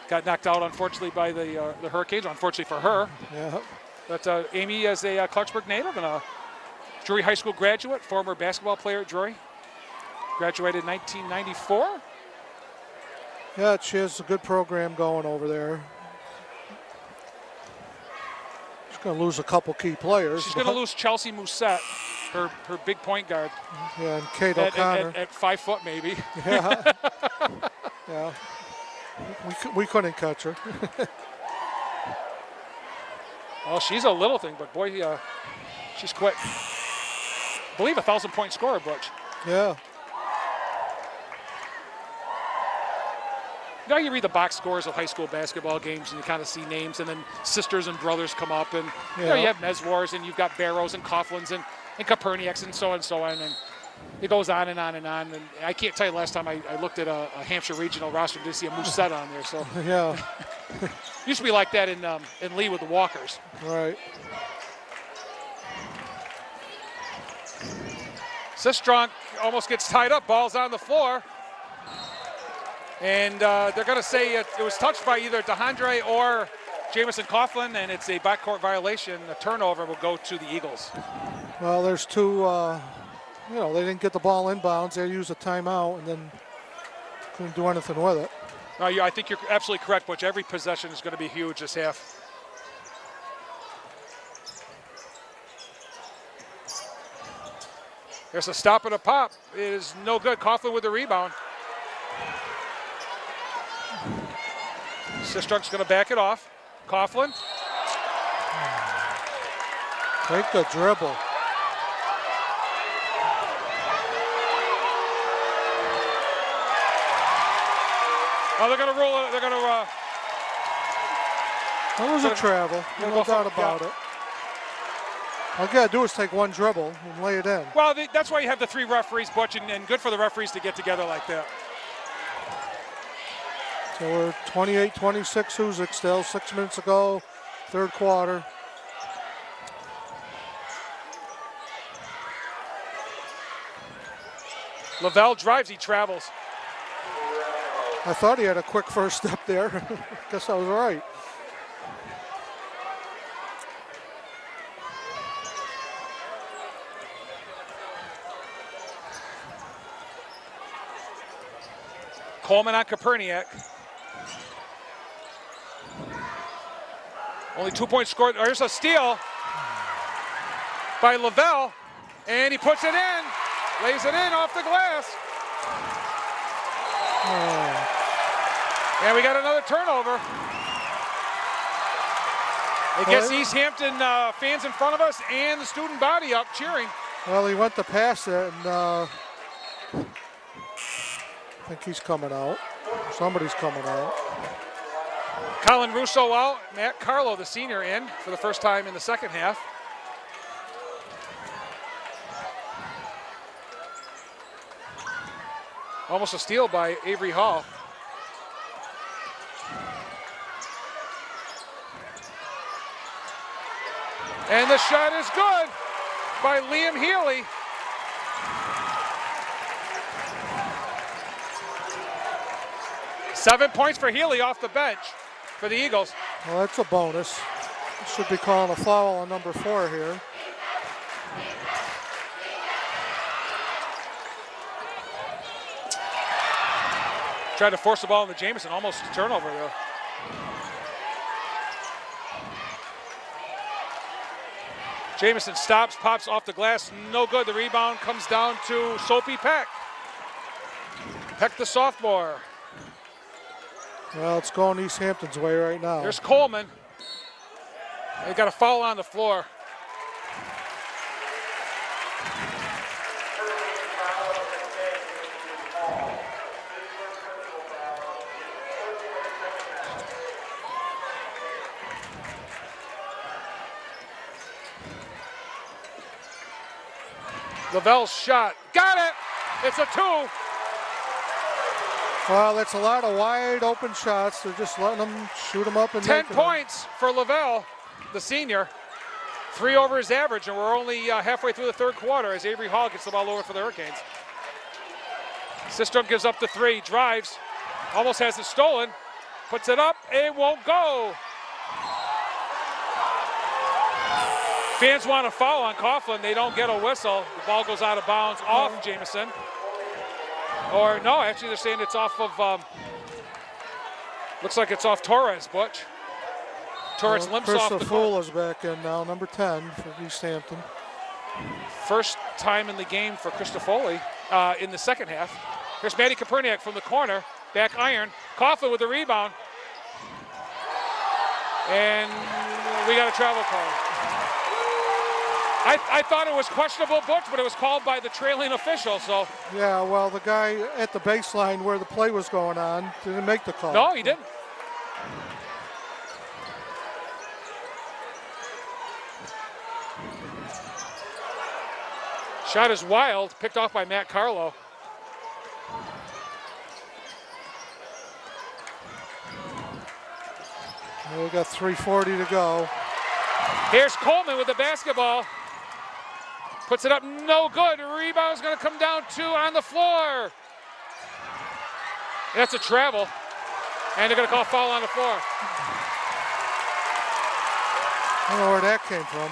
Got knocked out, unfortunately, by the Hurricanes, unfortunately for her. Yeah. But Amy is a Clarksburg native and a Drury High School graduate, former basketball player at Drury. Graduated in 1994. Yeah, she has a good program going over there. She's going to lose a couple key players. She's going to lose Chelsea Musette, her big point guard. Yeah, and Kate At O'Connor. 5 foot maybe. Yeah. Yeah. We couldn't catch her. Well, she's a little thing, but boy, she's quick. I believe 1,000-point scorer, Butch. Yeah. You know, you read the box scores of high school basketball games, and you kind of see names, and then sisters and brothers come up, and you know, you have Meswars, and you've got Barrows and Coughlins and Koperniaks and so on, and it goes on and on and on. And I can't tell you last time I looked at a Hampshire regional roster to see a Musette on there. So Yeah. used to be like that in Lee with the Walkers. Right. Sistrunk almost gets tied up. Ball's on the floor. And they're going to say it was touched by either DeAndre or Jamison Coughlin, and it's a backcourt violation. The turnover will go to the Eagles. Well, there's two, they didn't get the ball inbounds. They used a timeout and then couldn't do anything with it. No, I think you're absolutely correct, Butch. Every possession is going to be huge this half. There's a stop and a pop. It is no good. Coughlin with the rebound. Sistrunk's going to back it off. Coughlin. Take the dribble. Oh, they're going to roll it. They're going to. That was a travel. No doubt about it. All you got to do is take one dribble and lay it in. Well, that's why you have the three referees, Butch, and good for the referees to get together like that. So we're 28-26 Hoosac still. 6 minutes ago, third quarter. Lavelle drives, he travels. I thought he had a quick first step there. Guess I was right. Coleman on Koperniak. Only 2 points scored. There's a steal by Lavelle, and he puts it in. Lays it in off the glass. And we got another turnover. It gets East Hampton fans in front of us and the student body up cheering. Well, he went to pass it, and I think he's coming out. Somebody's coming out. Colin Russo out. Matt Carlo, the senior, in for the first time in the second half. Almost a steal by Avery Hall. And the shot is good by Liam Healy. Seven points for Healy off the bench for the Eagles. Well, that's a bonus. Should be calling a foul on number 4 here. Tried to force the ball into Jamison, almost a turnover though. Jamison stops, pops off the glass, no good. The rebound comes down to Soapy Peck. Peck, the sophomore. Well, it's going East Hampton's way right now. There's Coleman. They got a foul on the floor. Lavelle's shot. Got it! It's a 2. Well, that's a lot of wide open shots. They're just letting them shoot them up and 10 make them. points for Lavelle, the senior. 3 over his average, and we're only halfway through the third quarter as Avery Hall gets the ball over for the Hurricanes. Sistrunk gives up the 3, drives, almost has it stolen, puts it up, it won't go. Fans want a foul on Coughlin. They don't get a whistle. The ball goes out of bounds off Jamison. Or no, actually they're saying it's off of Looks like it's off Torres, Butch. Torres limps off the court. Christofola's back in now, number 10 for East Hampton. First time in the game for Cristofoli in the second half. Here's Maddie Koperniak from the corner. Back iron. Coughlin with the rebound. And we got a travel call. I thought it was questionable, Butch, but it was called by the trailing official. So Yeah, well, the guy at the baseline where the play was going on didn't make the call. no, he didn't. Shot is wild, picked off by Matt Carlo. We got 3:40 to go. Here's Coleman with the basketball. Puts it up, no good. Rebound's gonna come down 2 on the floor. That's a travel. And they're gonna call foul on the floor. I don't know where that came from.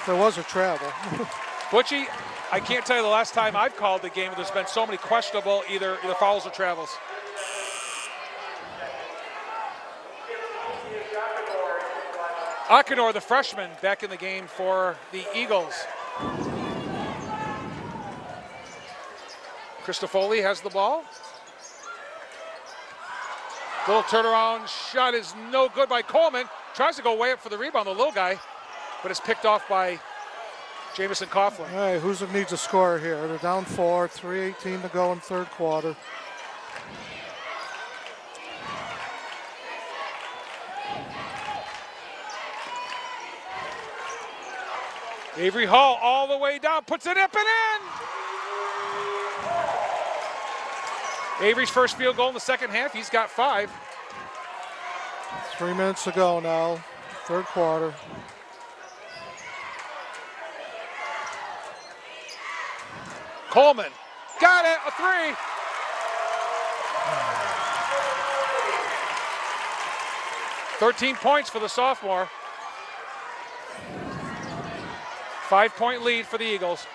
There was a travel. Butchie, I can't tell you the last time I've called the game where there's been so many questionable either fouls or travels. Akinor, the freshman, back in the game for the Eagles. Cristofoli has the ball. Little turnaround shot is no good by Coleman. Tries to go way up for the rebound, the little guy, but it's picked off by Jamison Coughlin. All right, Hoosac needs a score here. They're down 4, 3:18 to go in third quarter. Avery Hall all the way down, puts it up and in. Avery's first field goal in the second half, he's got 5. 3 minutes to go now, third quarter. Coleman, got it, a 3. "13 points for the sophomore. 5-point lead for the Eagles.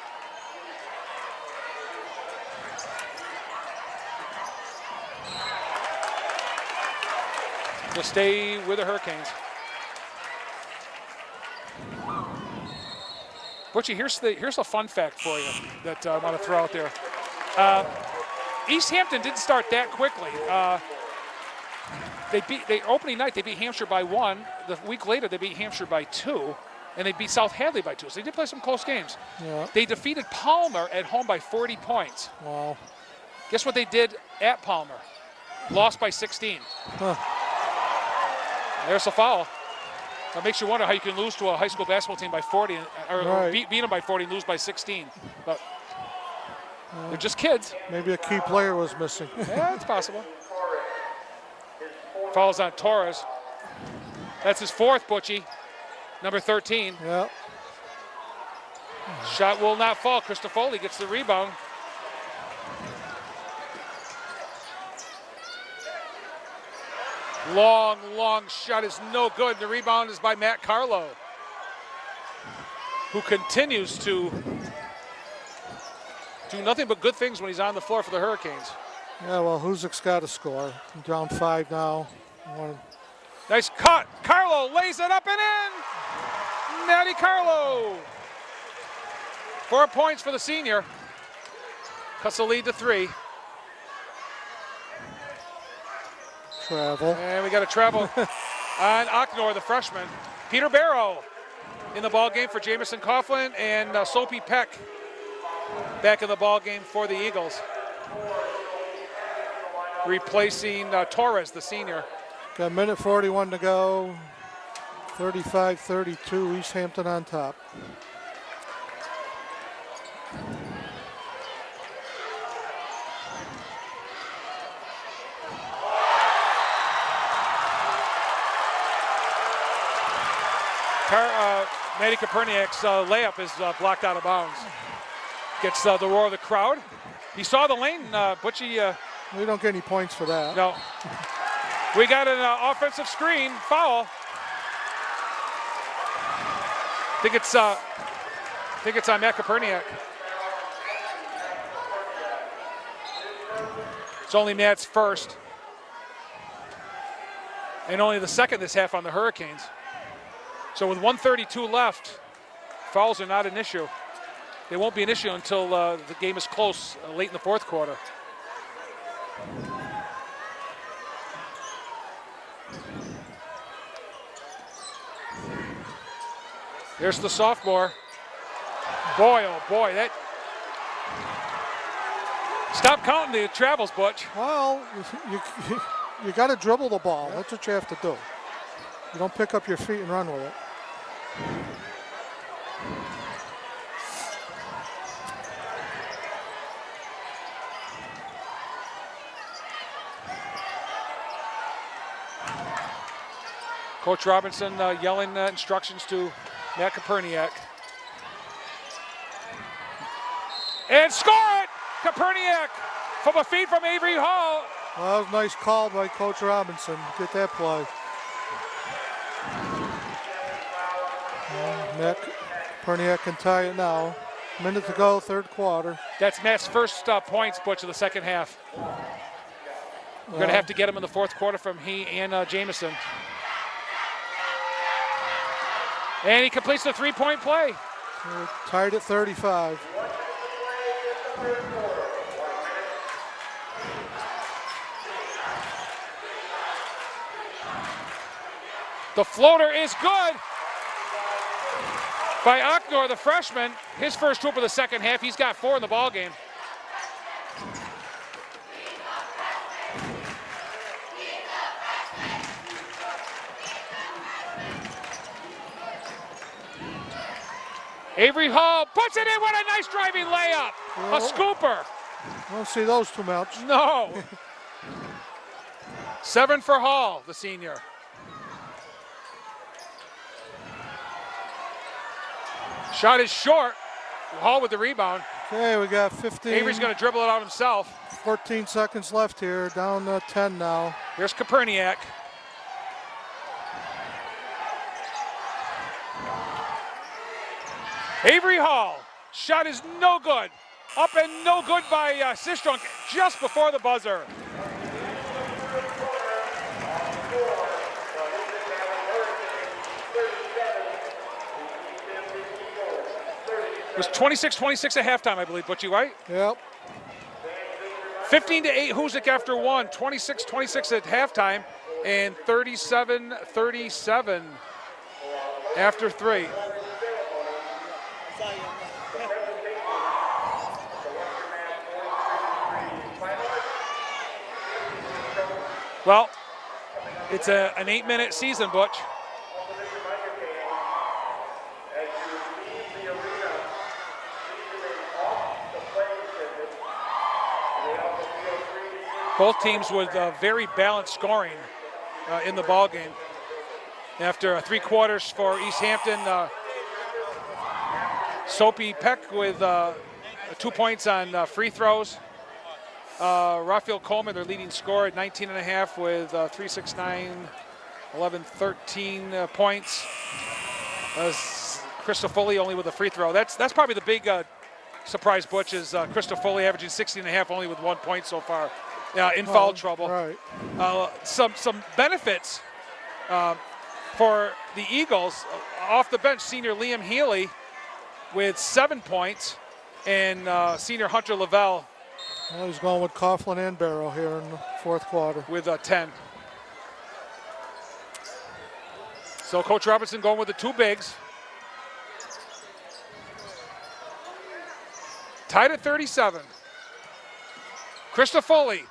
They'll stay with the Hurricanes. Butchie, here's a fun fact for you that I want to throw out there. East Hampton didn't start that quickly. Opening night they beat Hampshire by 1. The week later they beat Hampshire by 2. And they beat South Hadley by 2. So they did play some close games. Yeah. They defeated Palmer at home by 40 points. Wow. Guess what they did at Palmer? Lost by 16. Huh. There's a foul. That makes you wonder how you can lose to a high school basketball team by 40, or Right. beat them by 40 and lose by 16. But they're just kids. Maybe a key player was missing. Yeah, it's possible. Fouls on Torres. That's his 4th, Butchie. Number 13. Yeah. Shot will not fall. Cristofoli gets the rebound. Long shot is no good. The rebound is by Matt Carlo, who continues to do nothing but good things when he's on the floor for the Hurricanes. Yeah, well, Hoosac's got to score. Down 5 now. Nice cut. Carlo lays it up and in. Matty Carlo. 4 points for the senior. Cuts the lead to 3. Travel. And we got a travel on Akinor, the freshman. Peter Barrow in the ball game for Jamison Coughlin, and Soapy Peck back in the ball game for the Eagles, replacing Torres, the senior. Got a minute 41 to go. 35-32, East Hampton on top. Maddie Koperniak's layup is blocked out of bounds. Gets the roar of the crowd. He saw the lane, Butchie. We don't get any points for that. No. We got an offensive screen foul. I think it's on Matt Koperniak. It's only Matt's first. and only the second this half on the Hurricanes. So with 1:32 left, fouls are not an issue. They won't be an issue until the game is close late in the fourth quarter. Here's the sophomore. Boy, oh boy, that. Stop counting the travels, Butch. Well, you got to dribble the ball. That's what you have to do. You don't pick up your feet and run with it. Coach Robinson yelling instructions to Matt Koperniak. And score it! Koperniak from a feed from Avery Hall. Well, that was a nice call by Coach Robinson. Get that play. Matt Koperniak can tie it now. Minute to go, third quarter. That's Matt's first points, Butch, of the second half. We're going to have to get him in the fourth quarter from he and Jamison. And he completes the three-point play. We're tied at 35. The floater is good by Aknor, the freshman. His first hoop of the second half. He's got 4 in the ballgame. Avery Hall puts it in. What a nice driving layup. A scooper. I don't see those too much. No. 7 for Hall, the senior. Shot is short. Hall with the rebound. Okay, we got 15. Avery's going to dribble it out himself. 14 seconds left here. Down 10 now. Here's Koperniak. Avery Hall. Shot is no good. Up and no good by Sistrunk just before the buzzer. It was 26-26 at halftime, I believe, Butchie, right? Yep. 15-8 Hoosac after one, 26-26 at halftime, and 37-37 after 3. Well, it's an 8-minute season, Butch. Both teams with very balanced scoring in the ball game. After 3 quarters for East Hampton, Soapy Peck with 2 points on free throws. Raphael Coleman, their leading scorer at 19.5 with 3, 6, 9, 11, 13 points. Christofoli only with a free throw. That's probably the big surprise, Butch, is Christofoli averaging 16.5 only with 1 point so far. In foul trouble. Right. Some benefits for the Eagles. Off the bench, senior Liam Healy with 7 points, and senior Hunter Lavelle. Well, he's going with Coughlin and Barrow here in the fourth quarter. With 10. So Coach Robinson going with the 2 bigs. Tied at 37. Christofoli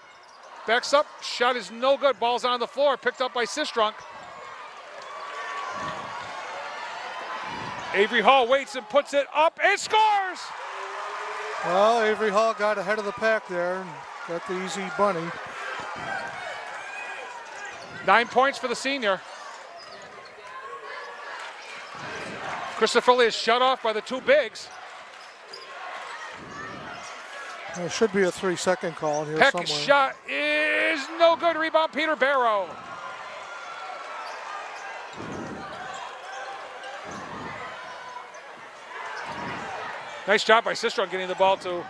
backs up, shot is no good, ball's on the floor, picked up by Sistrunk. Avery Hall waits and puts it up and scores! Well, Avery Hall got ahead of the pack there and got the easy bunny. 9 points for the senior. Christofoli is shut off by the 2 bigs. There should be a 3-second call here Peck somewhere. shot is no good. Rebound, Peter Barrow. Nice job by Sistrunk getting the ball to.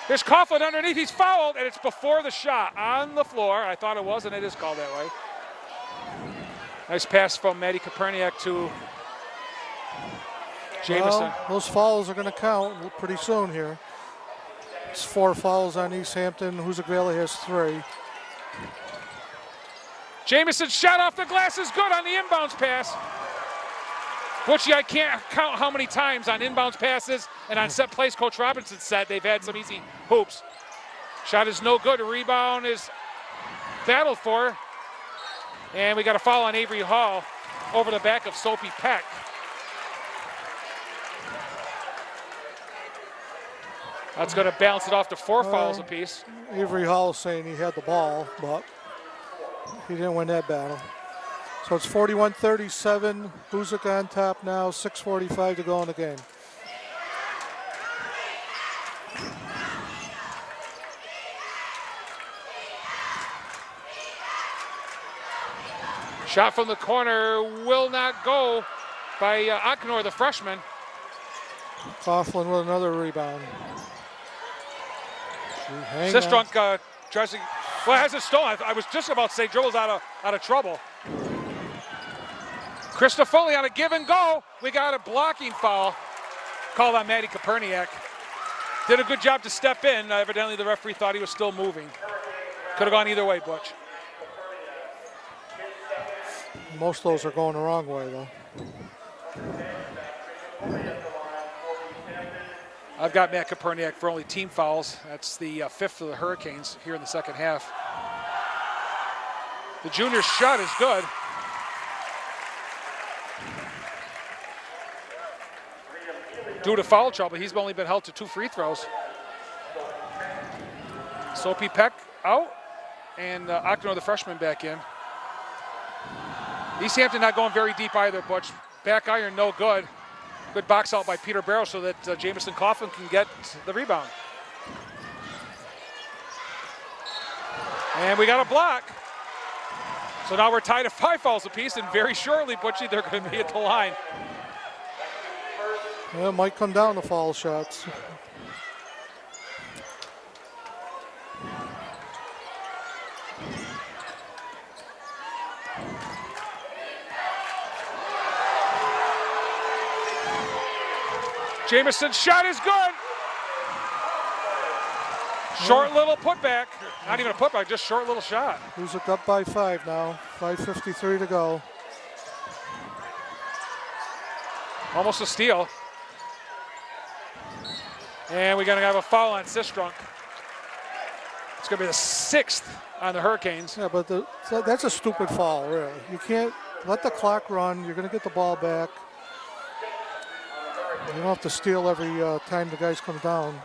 Here's Coughlin underneath. He's fouled, and it's before the shot on the floor. I thought it was, and it is called that way. Nice pass from Maddie Koperniak to Jamison. Well, those fouls are going to count pretty soon here. It's 4 fouls on East Hampton. Hoosac Valley has 3. Jamison shot off the glass is good on the inbounds pass. Butchie, I can't count how many times on inbounds passes and on set plays Coach Robinson said they've had some easy hoops. Shot is no good. Rebound is battled for. And we got a foul on Avery Hall over the back of Soapy Peck. That's going to balance it off to 4 fouls apiece. Avery Hall is saying he had the ball, but he didn't win that battle. So it's 41-37. Hoosac on top now. 6:45 to go in the game. Shot from the corner will not go by Aknor, the freshman. Coughlin with another rebound. Sistrunk tries to, well, has it stolen. I was just about to say dribbles out of trouble. Christofoli on a give and go. We got a blocking foul called on Maddie Koperniak. Did a good job to step in. Evidently the referee thought he was still moving. Could have gone either way, Butch. Most of those are going the wrong way, though. I've got Matt Koperniak for only team fouls. That's the 5th for the Hurricanes here in the second half. The junior's shot is good. Due to foul trouble, he's only been held to 2 free throws. Soapy Peck out, and Aknor, the freshman, back in. East Hampton not going very deep either, Butch. Back iron, no good. Good box out by Peter Barrow so that Jamison Coughlin can get the rebound. And we got a block. So now we're tied at 5 fouls apiece, and very shortly, Butchie, they're going to be at the line. Yeah, it might come down to foul shots. Jamison's shot is good. Short little putback. Not even a putback, just short little shot. Hoosac up by 5 now. 5:53 to go. Almost a steal. And we're going to have a foul on Sistrunk. It's going to be the 6th on the Hurricanes. Yeah, but that's a stupid foul, really. You can't let the clock run. You're going to get the ball back. You don't have to steal every time the guys come down.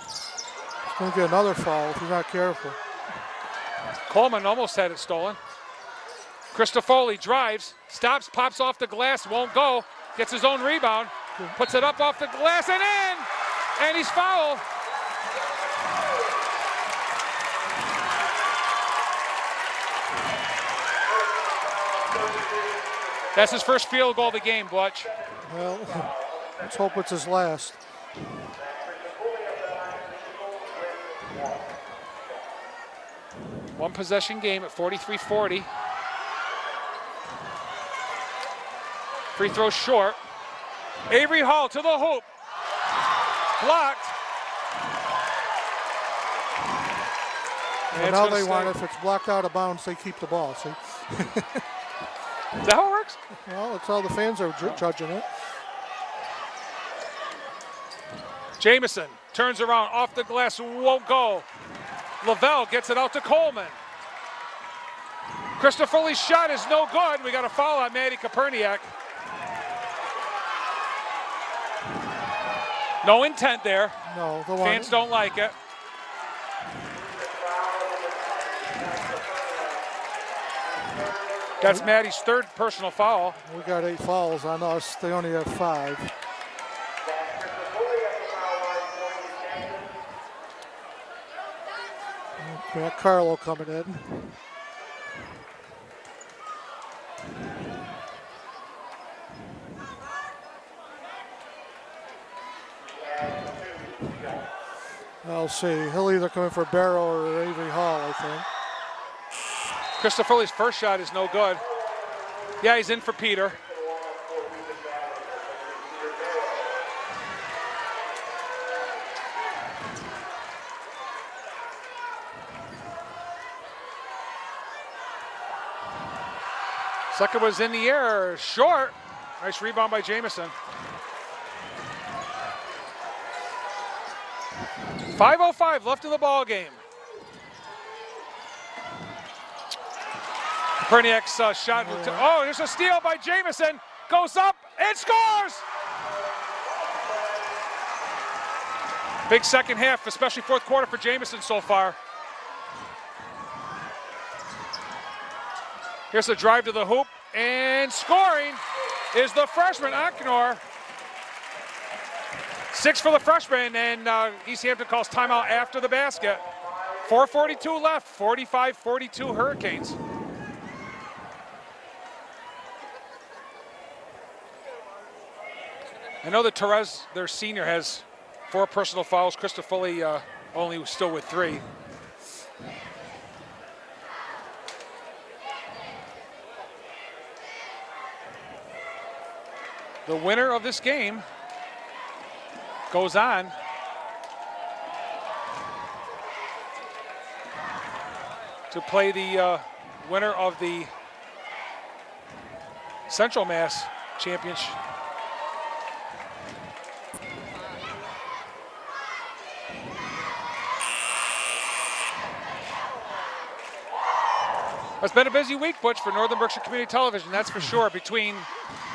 He's going to get another foul if you're not careful. Coleman almost had it stolen. Christofoli drives, stops, pops off the glass, won't go, gets his own rebound, puts it up off the glass and in, and he's fouled. That's his first field goal of the game, Butch. Well, let's hope it's his last. One possession game at 43-40. Free throw short. Avery Hall to the hoop. Blocked. And now they want, if it's blocked out of bounds, they keep the ball, see? Is that how it works? Well, that's how the fans are judging it. Jamison turns around, off the glass, won't go. Lavelle gets it out to Coleman. Christofoli's shot is no good. We got a foul on Maddie Koperniak. No intent there. No, the Fans don't like it. That's Maddie's 3rd personal foul. We got 8 fouls on us. They only have 5. Okay, Carlo coming in. I'll see. He'll either come in for Barrow or Avery Hall, I think. Christofoli's first shot is no good. Yeah, he's in for Peter. Second was in the air, short. Nice rebound by Jamison. 5:05 left in the ball game. Perniak's shot. Oh, there's a steal by Jamison. Goes up and scores. Big second half, especially fourth quarter for Jamison so far. Here's the drive to the hoop, and scoring is the freshman, Anknor. 6 for the freshman, and East Hampton calls timeout after the basket. 4:42 left, 45-42 Hurricanes. I know that Therese, their senior, has 4 personal fouls. Christofoli only still with 3. The winner of this game goes on to play the winner of the Central Mass Championship. It's been a busy week, Butch, for Northern Berkshire Community Television, that's for sure. Between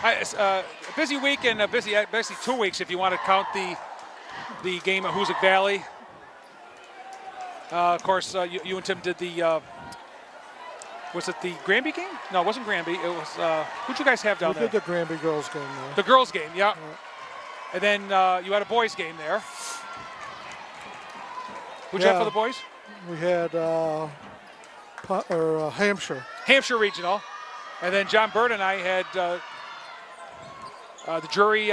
a busy week and basically 2 weeks if you want to count the game at Hoosac Valley. Of course, you and Tim did the, was it the Granby game? No, it wasn't Granby. It was, who'd you guys have down there? We did the Granby girls game there. The girls game, yeah. And then you had a boys game there. Who'd you have for the boys? We had Hampshire. Hampshire Regional. And then John Bird and I had the Drury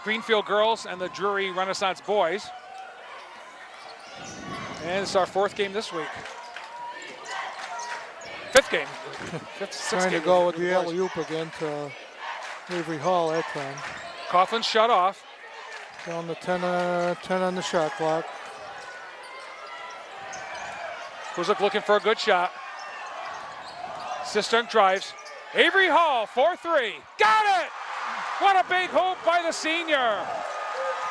Greenfield girls and the Drury Renaissance boys. And it's our 4th game this week. 5th game. 6th Trying game to go with the alley-oop again to Avery Hall that time. Coughlin shut off. Down to 10 on the shot clock. Hoosac looking for a good shot. Cistern drives. Avery Hall, 4-3. Got it! What a big hoop by the senior.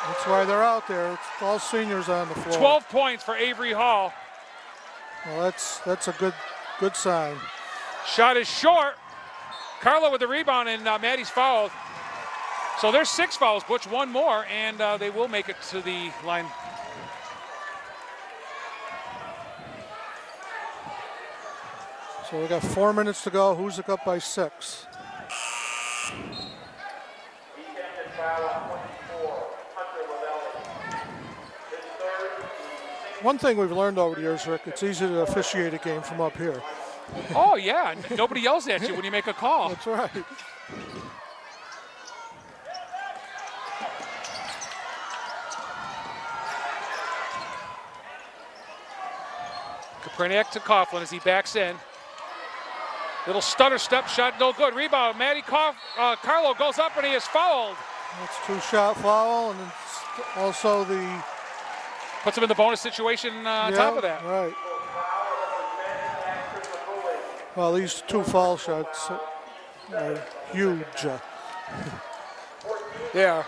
That's why they're out there. It's all seniors on the floor. 12 points for Avery Hall. Well, that's a good sign. Shot is short. Carlo with the rebound, and Maddie's fouled. So there's 6 fouls, Butch, 1 more, and they will make it to the line. So we got 4 minutes to go. Hoosac up by 6. One thing we've learned over the years, Rick, it's easy to officiate a game from up here. Oh, yeah. Nobody yells at you when you make a call. That's right. Kaprniak to Coughlin as he backs in. Little stutter step shot, no good. Rebound, Carlo goes up and he is fouled. That's 2-shot foul, and it's also the... Puts him in the bonus situation on top of that. Right. Well, these 2 foul shots are huge. Yeah.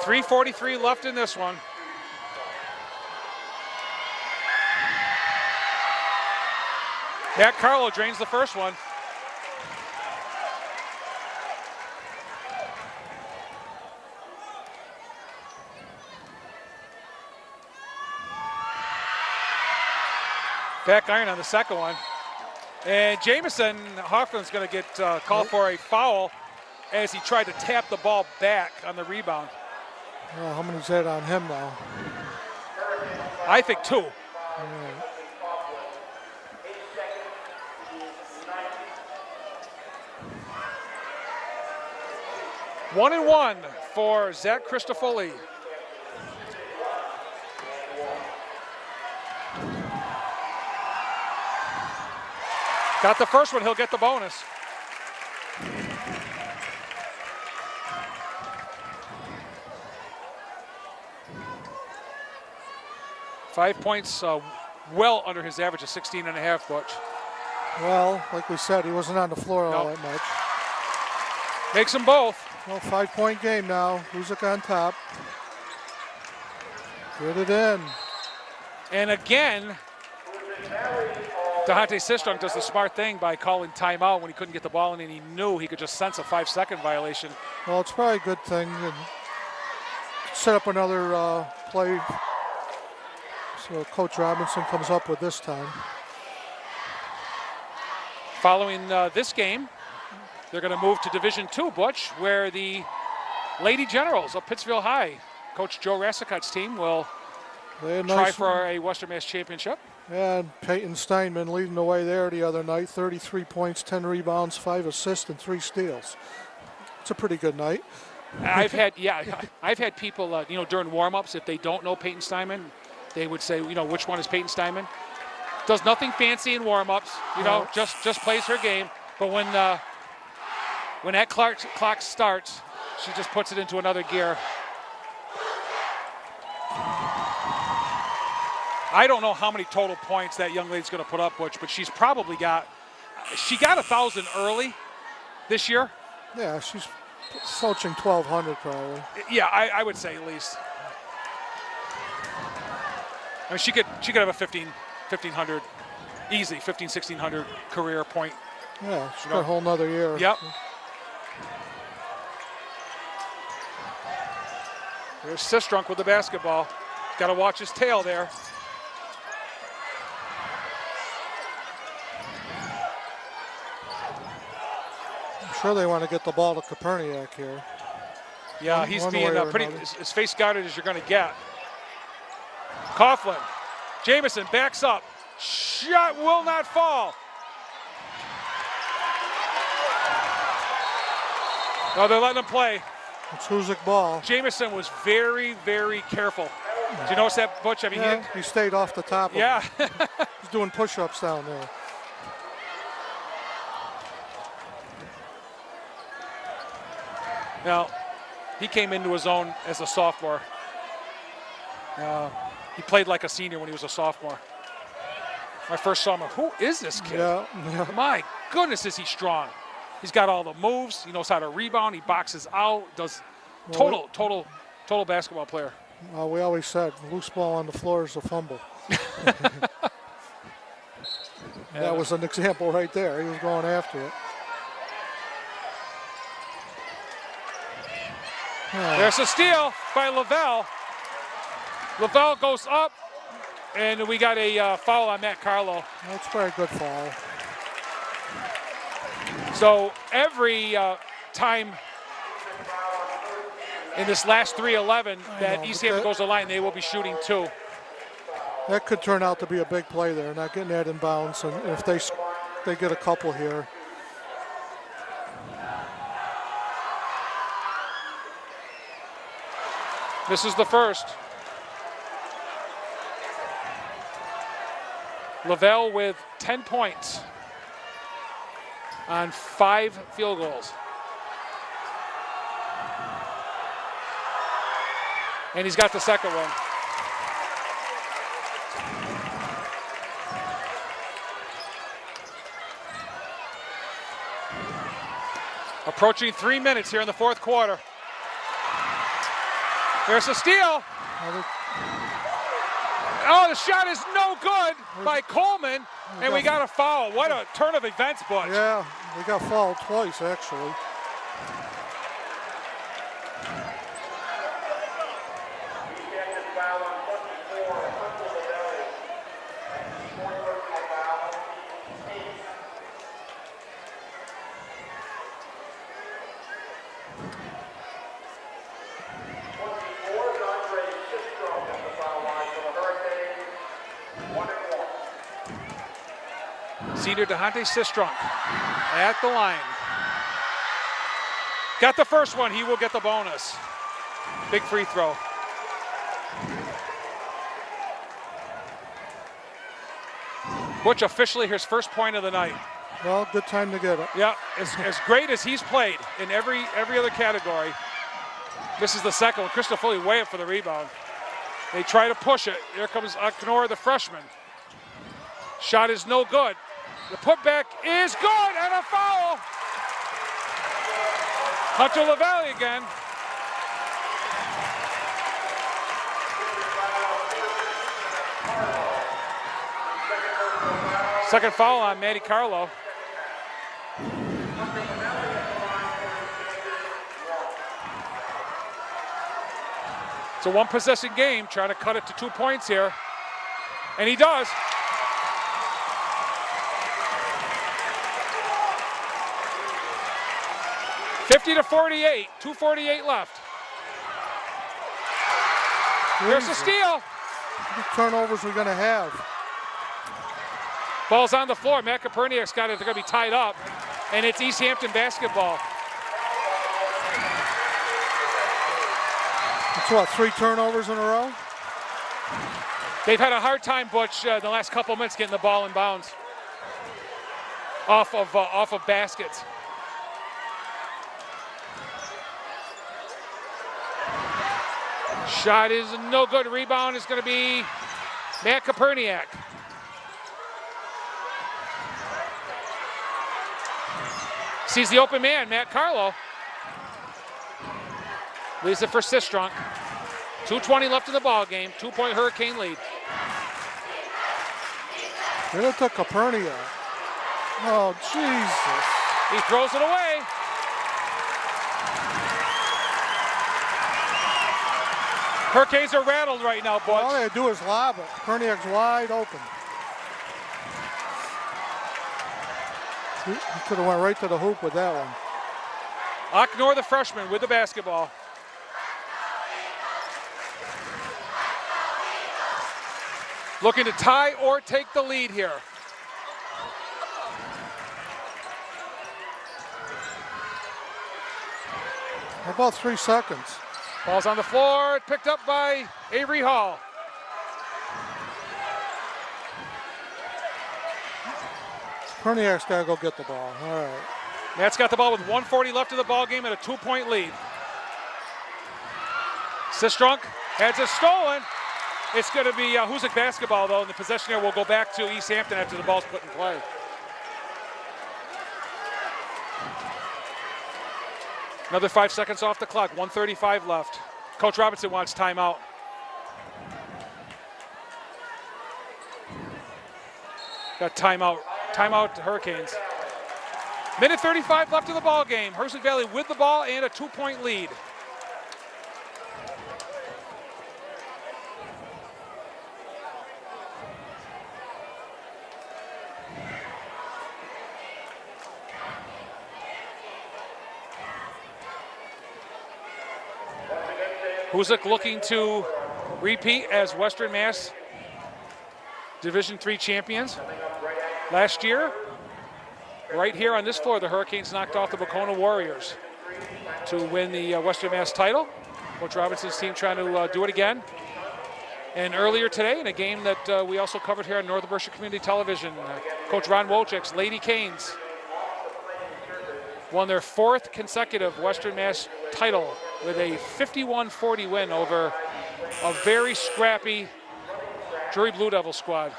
3:43 left in this one. Matt Carlo drains the first one. Back iron on the second one. And Jamison Hoffman's going to get called for a foul as he tried to tap the ball back on the rebound. Well, how many's that on him now? I think 2. 1-1 for Zach Christofoli. Got the first one, he'll get the bonus. Five points, well under his average of 16 and a half, Butch. Well, like we said, he wasn't on the floor all No. that much. Makes them both. Well, 5-point game now. Hoosac on top. Get it in. And again, DeHonte Sistrunk does the smart thing by calling timeout when he couldn't get the ball in, and he knew he could just sense a 5-second violation. Well, it's probably a good thing. And set up another play. So Coach Robinson comes up with this time. Following this game, they're going to move to Division II, Butch, where the Lady Generals of Pittsfield High, Coach Joe Rassicot's team, will try for a Western Mass championship. And Peyton Steinman leading the way there the other night. 33 points, 10 rebounds, 5 assists, and 3 steals. It's a pretty good night. I've had people, during warm-ups, if they don't know Peyton Steinman, they would say, which one is Peyton Steinman? Does nothing fancy in warm-ups, just plays her game. But when that clock starts, she just puts it into another gear. I don't know how many total points that young lady's going to put up, Butch, but she's probably got 1,000 early this year. Yeah, she's approaching 1,200 probably. Yeah, I would say at least. I mean, she could have a 1,500, easy 1,600 career point. Yeah, she's got a whole nother year. Yep. There's Sistrunk with the basketball. Got to watch his tail there. I'm sure they want to get the ball to Koperniak here. Yeah, he's One being way or pretty another. as face guarded as you're going to get. Coughlin. Jamison backs up. Shot will not fall. No, they're letting him play. It's Hoosac ball. Jamison was very, very careful. Did you notice that, Butch? I mean, Yeah, he stayed off the top of yeah. him. He's doing push-ups down there. Now, he came into his own as a sophomore. He played like a senior when he was a sophomore. I first saw him, who is this kid? Yeah. My goodness, is he strong. He's got all the moves. He knows how to rebound. He boxes out. Does total basketball player. We always said, loose ball on the floor is a fumble. That was an example right there. He was going after it. There's a steal by Lavelle. Lavelle goes up, and we got a foul on Matt Carlo. That's a very good foul. So every time in this last 3:11 that East Hampton goes to the line, they will be shooting 2. That could turn out to be a big play there, not getting that in bounds. And if they get a couple here. This is the first. Lavelle with 10 points on 5 field goals. And he's got the second one. Approaching 3 minutes here in the fourth quarter. There's a steal. Oh, the shot is no good by Coleman, and we got a foul. What a turn of events, Butch. Yeah, we got fouled twice, actually. Senior DeHonte Sistrunk at the line. Got the first one, he will get the bonus. Big free throw. Butch officially his first point of the night. Well, good time to get it. Yeah, as great as he's played in every other category, this is the second one. Crystal Foley way up for the rebound. They try to push it. Here comes Aknor, the freshman. Shot is no good. The putback is good, and a foul. Hunter LaValle again. Second foul on Maddie Carlo. It's a one-possession game, trying to cut it to 2 points here. And he does. (50-48), 2:48 left. There's a steal. How many turnovers we're going to have? Ball's on the floor. Matt Koperniak's got it. They're going to be tied up. And it's East Hampton basketball. It's what, 3 turnovers in a row? They've had a hard time, Butch, the last couple minutes getting the ball in bounds. Off of baskets. Shot is no good. Rebound is going to be Matt Koperniak. Sees the open man, Matt Carlo. Leaves it for Sistrunk. 2:20 left in the ball game. 2-point Hurricane lead. Get it to Koperniak. Oh, Jesus. He throws it away. Hurricanes are rattled right now, Butch. All they do is lob it. Koperniak's wide open. He could have went right to the hoop with that one. Aknor, the freshman, with the basketball. Looking to tie or take the lead here. About 3 seconds. Ball's on the floor, picked up by Avery Hall. Koperniak's got to go get the ball. All right. Matt's got the ball with 1:40 left in the ball game and a 2-point lead. Sistrunk has it stolen. It's going to be Hoosac basketball, though, and the possession here will go back to East Hampton after the ball's put in play. Another 5 seconds off the clock, 1:35 left. Coach Robinson wants timeout. Got timeout. Timeout to Hurricanes. Minute 35 left in the ball game. Hoosac Valley with the ball and a 2-point lead. Hoosac looking to repeat as Western Mass Division III champions. Last year, right here on this floor, the Hurricanes knocked off the Bacona Warriors to win the Western Mass title. Coach Robinson's team trying to do it again. And earlier today, in a game that we also covered here on Northern Berkshire Community Television, Coach Ron Wojcik's Lady Canes won their 4th consecutive Western Mass title with a 51-40 win over a very scrappy Drury Blue Devil squad.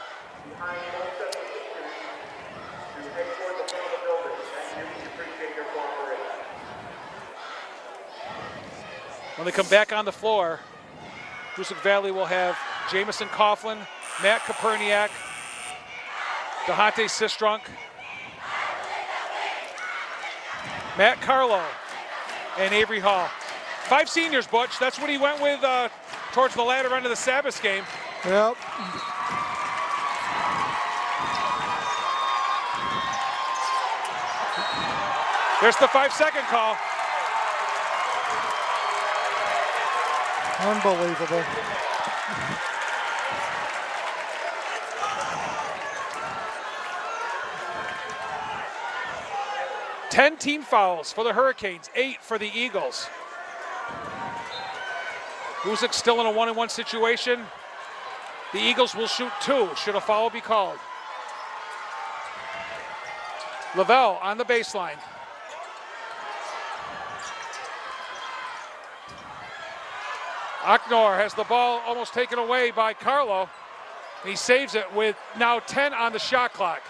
When they come back on the floor, Hoosac Valley will have Jamison Coughlin, Matt Koperniak, Dahante Sistrunk, Matt Carlo, and Avery Hall. 5 seniors, Butch. That's what he went with towards the latter end of the Sabbath game. Yep. There's the 5-second call. Unbelievable. Ten team fouls for the Hurricanes, 8 for the Eagles. Hoosac still in a 1-on-1 situation. The Eagles will shoot 2, should a foul be called. Lavelle on the baseline. Aknor has the ball almost taken away by Carlo. He saves it with now 10 on the shot clock.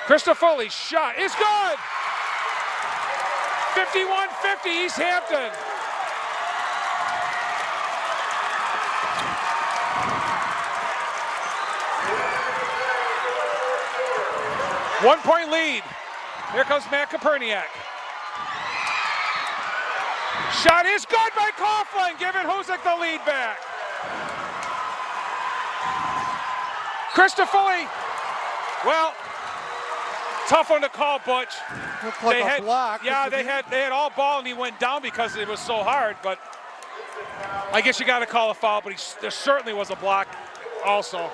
Christofoli's shot is good! 51-50 East Hampton. One-point lead. Here comes Matt Koperniak. Shot is good by Coughlin, giving Hoosac the lead back. Christofoli, well, tough one to call, Butch. Looked like a block. Yeah, they had all ball and he went down because it was so hard, but I guess you got to call a foul, but there certainly was a block also.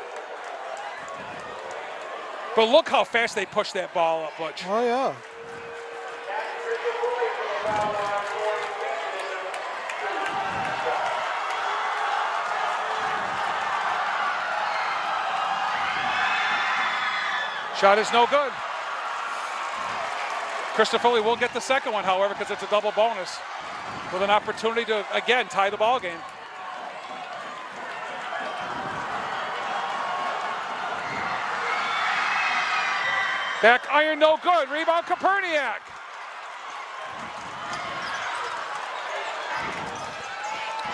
But look how fast they pushed that ball up, Butch. Oh, yeah. Shot is no good. Christofoli will get the second one, however, because it's a double bonus with an opportunity to, again, tie the ball game. Back iron, no good. Rebound, Koperniak.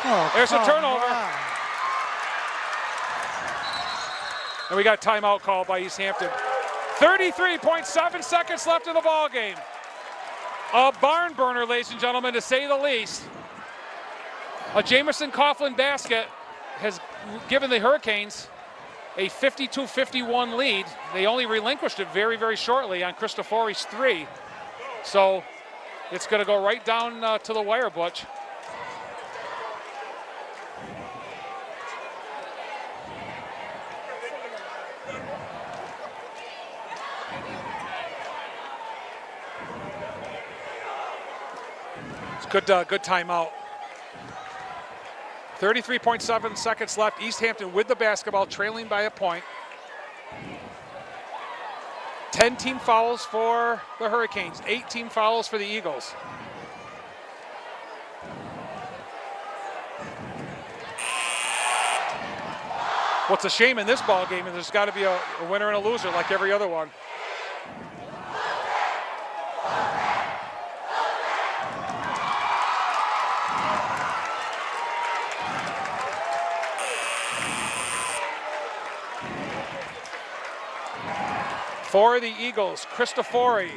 Oh, There's a turnover. on. And we got timeout called by East Hampton. 33.7 seconds left in the ball game. A barn burner, ladies and gentlemen, to say the least. A Jamison Coughlin basket has given the Hurricanes a 52-51 lead. They only relinquished it very, very shortly on Christofori's three. So it's going to go right down to the wire, Butch. Good timeout. 33.7 seconds left. East Hampton with the basketball, trailing by a point. 10 team fouls for the Hurricanes, 8 team fouls for the Eagles. What's a shame in this ball game is there's got to be a winner and a loser like every other one. For the Eagles, Christofori,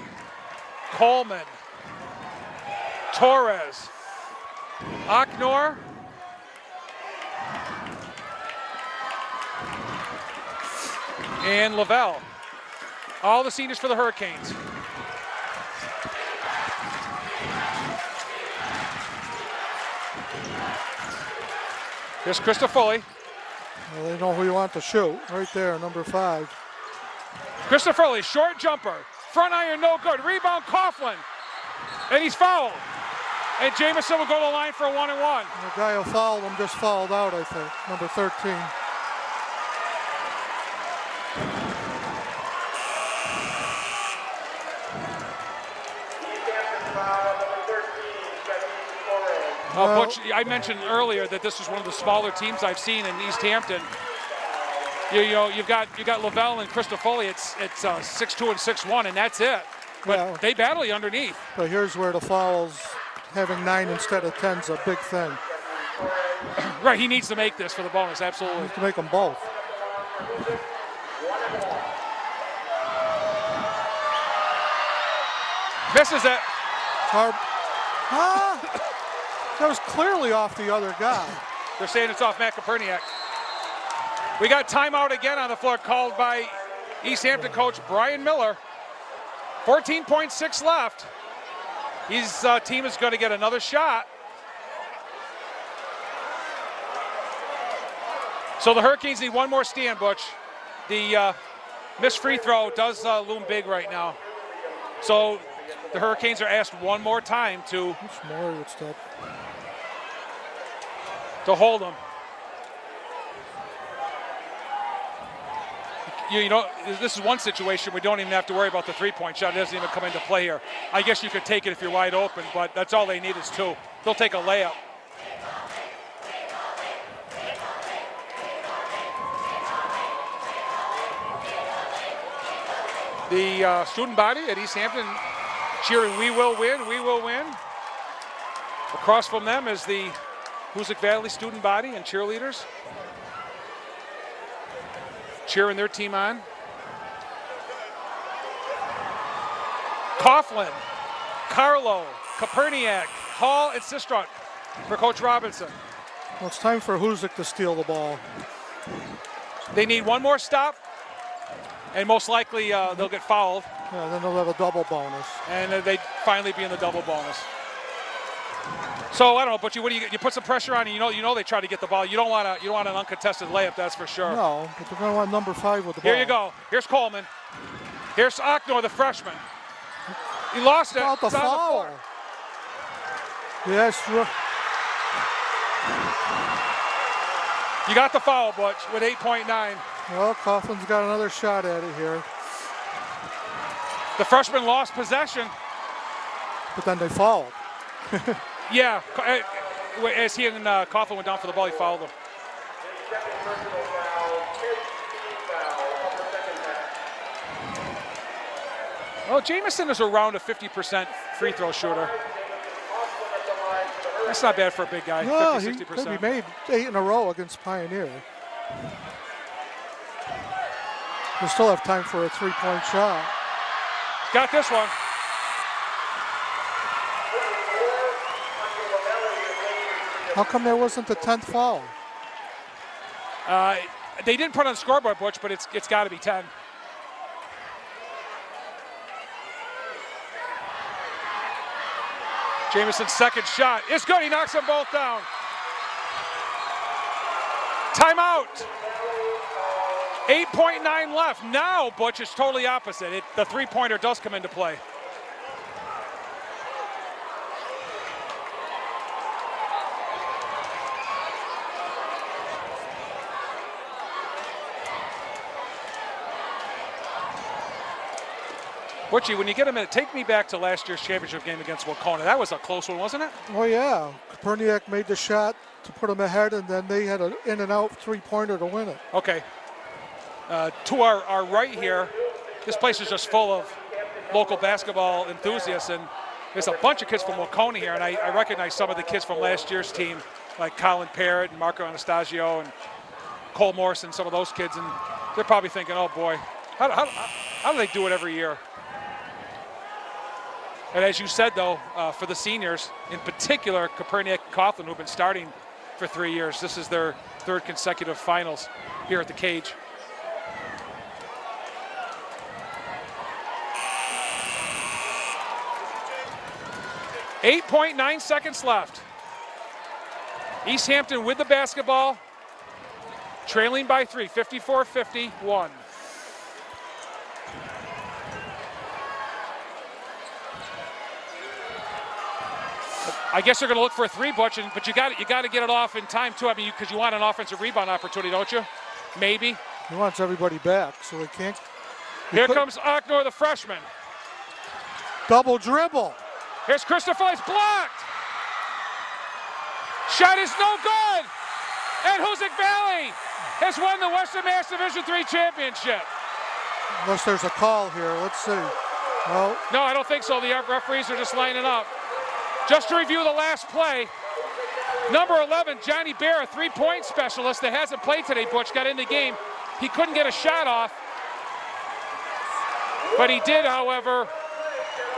Coleman, Torres, Aknor, and Lavelle. All the seniors for the Hurricanes. Here's Christofoli. Well, they know who you want to shoot. Right there, number 5. Christofoli, short jumper. Front iron, no good. Rebound, Coughlin. And he's fouled. And Jamison will go to the line for a 1-and-1. The guy who fouled him just fouled out, I think. Number 13. Butch, I mentioned earlier that this is one of the smaller teams I've seen in East Hampton. You know, you've got Lavelle and Christofoli. It's 6'2" and 6'1", and that's it. But Yeah. they battle you underneath. But here's where the fouls, having 9 instead of 10 is a big thing. Right, he needs to make this for the bonus, absolutely. You can make them both. Misses it. Hard. That was clearly off the other guy. They're saying it's off Matt Koperniak. We got timeout again on the floor called by East Hampton coach Brian Miller. 14.6 left. His team is going to get another shot. So the Hurricanes need one more stand, Butch. The missed free throw does loom big right now. So the Hurricanes are asked one more time to hold them. you know, this is one situation we don't even have to worry about the three-point shot. It doesn't even come into play here. I guess you could take it if you're wide open, but that's all they need is two. They'll take a layup. The student body at East Hampton cheering, "We will win, we will win." Across from them is the Hoosac Valley student body and cheerleaders cheering their team on. Coughlin, Carlo, Koperniak, Hall, and Sistrunk for Coach Robinson. Well, it's time for Hoosac to steal the ball. They need one more stop, and most likely they'll get fouled, Yeah, then they'll have a double bonus. and they'd finally be in the double bonus. So I don't know, but you put some pressure on, and you know they try to get the ball. You don't want an uncontested layup, that's for sure. No, but they're going to want number 5 with the ball. Here you go. Here's Coleman. Here's Ocknor, the freshman. He lost it. About the It's on the foul. floor. Yes. You got the foul, Butch, with 8.9. Well, Coughlin's got another shot at it here, The freshman lost possession. but then they fouled. Yeah, as he and Coughlin went down for the ball, he fouled him. Well, Jamison is around a 50% free throw shooter. That's not bad for a big guy, No, 50, he 60%. made 8 in a row against Pioneer. They still have time for a 3-point shot. Got this one. How come there wasn't the 10th foul? They didn't put on the scoreboard, Butch, but it's got to be 10. Jamison's second shot is good. He knocks them both down. Timeout. 8.9 left. Now, Butch, is totally opposite. The three-pointer does come into play. Butchie, when you get a minute, take me back to last year's championship game against Wacona. That was a close one, wasn't it? Oh, yeah. Koperniak made the shot to put them ahead, and then they had an in-and-out three-pointer to win it. Okay. To our right here, this place is just full of local basketball enthusiasts, and there's a bunch of kids from Wacona here, and I recognize some of the kids from last year's team, like Colin Parrott and Marco Anastasio and Cole Morrison, some of those kids, and they're probably thinking, oh boy, how do they do it every year? And as you said, though, for the seniors, in particular, Koperniak and Coughlin, who've been starting for 3 years, this is their third consecutive finals here at the Cage. .9 seconds left. East Hampton with the basketball, trailing by 3, 54-51. I guess they're going to look for a three, Butch, but you got to get it off in time too. I mean, because you want an offensive rebound opportunity, don't you? Maybe. He wants everybody back, so they can't. Here comes Ocknor, the freshman. Double dribble. Here's Christopher. It's blocked. Shot is no good. And Hoosac Valley has won the Western Mass Division III championship. Unless there's a call here. Let's see. Well, No, I don't think so. The referees are just lining up. Just to review the last play, number 11, Johnny Bear, a three-point specialist that hasn't played today, Butch, got in the game. He couldn't get a shot off, but he did, however,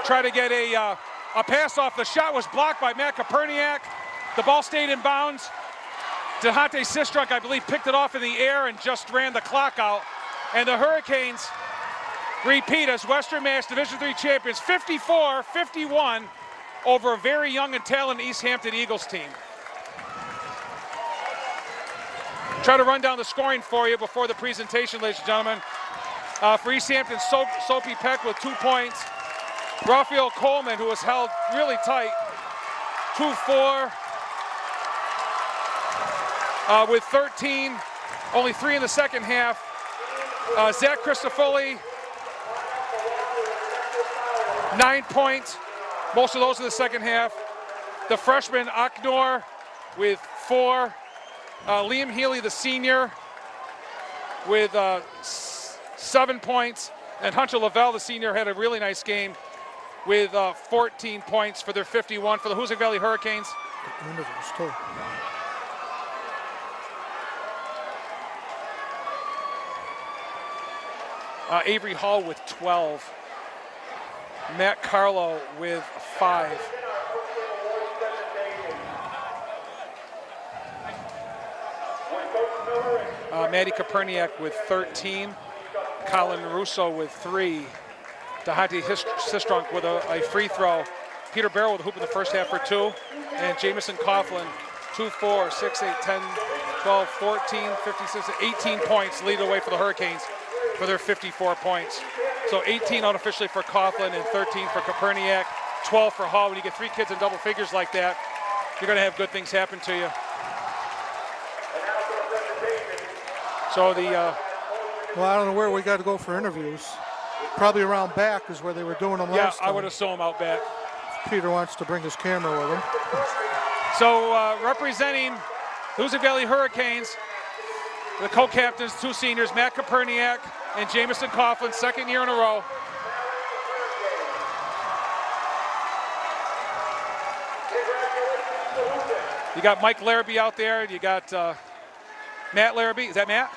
try to get a pass off. The shot was blocked by Matt Koperniak. The ball stayed in bounds. DeHante Sistrunk, I believe, picked it off in the air and just ran the clock out. And the Hurricanes repeat as Western Mass Division III champions, 54-51 over a very young and talented East Hampton Eagles team. Try to run down the scoring for you before the presentation, ladies and gentlemen. For East Hampton, Soapy Peck with 2 points. Raphael Coleman, who was held really tight, 2-4 with 13, only 3 in the second half. Zach Christofoli, 9 points. Most of those in the second half. The freshman Aknor with 4. Liam Healy, the senior, with 7 points. And Hunter Lavelle, the senior, had a really nice game with 14 points for their 51 for the Hoosac Valley Hurricanes. Interviews too. Avery Hall with 12. Matt Carlo with 5. Maddie Koperniak with 13. Colin Russo with 3. Dahati Sistrunk with a free throw. Peter Barrow with a hoop in the first half for 2. And Jamison Coughlin, 2, 4, 6, 8, 10, 12, 14, 15, 16, 18 points lead away for the Hurricanes for their 54 points. So 18 unofficially for Coughlin and 13 for Koperniak, 12 for Hall. When you get 3 kids in double figures like that, you're going to have good things happen to you. So Well, I don't know where we got to go for interviews. Probably around back is where they were doing them last time. I would assume out back. Peter wants to bring his camera with him. So representing Hoosac Valley Hurricanes, the co-captains, 2 seniors, Matt Koperniak and Jamison Coughlin, second year in a row. You got Mike Larrabee out there. You got Matt Larrabee. Is that Matt?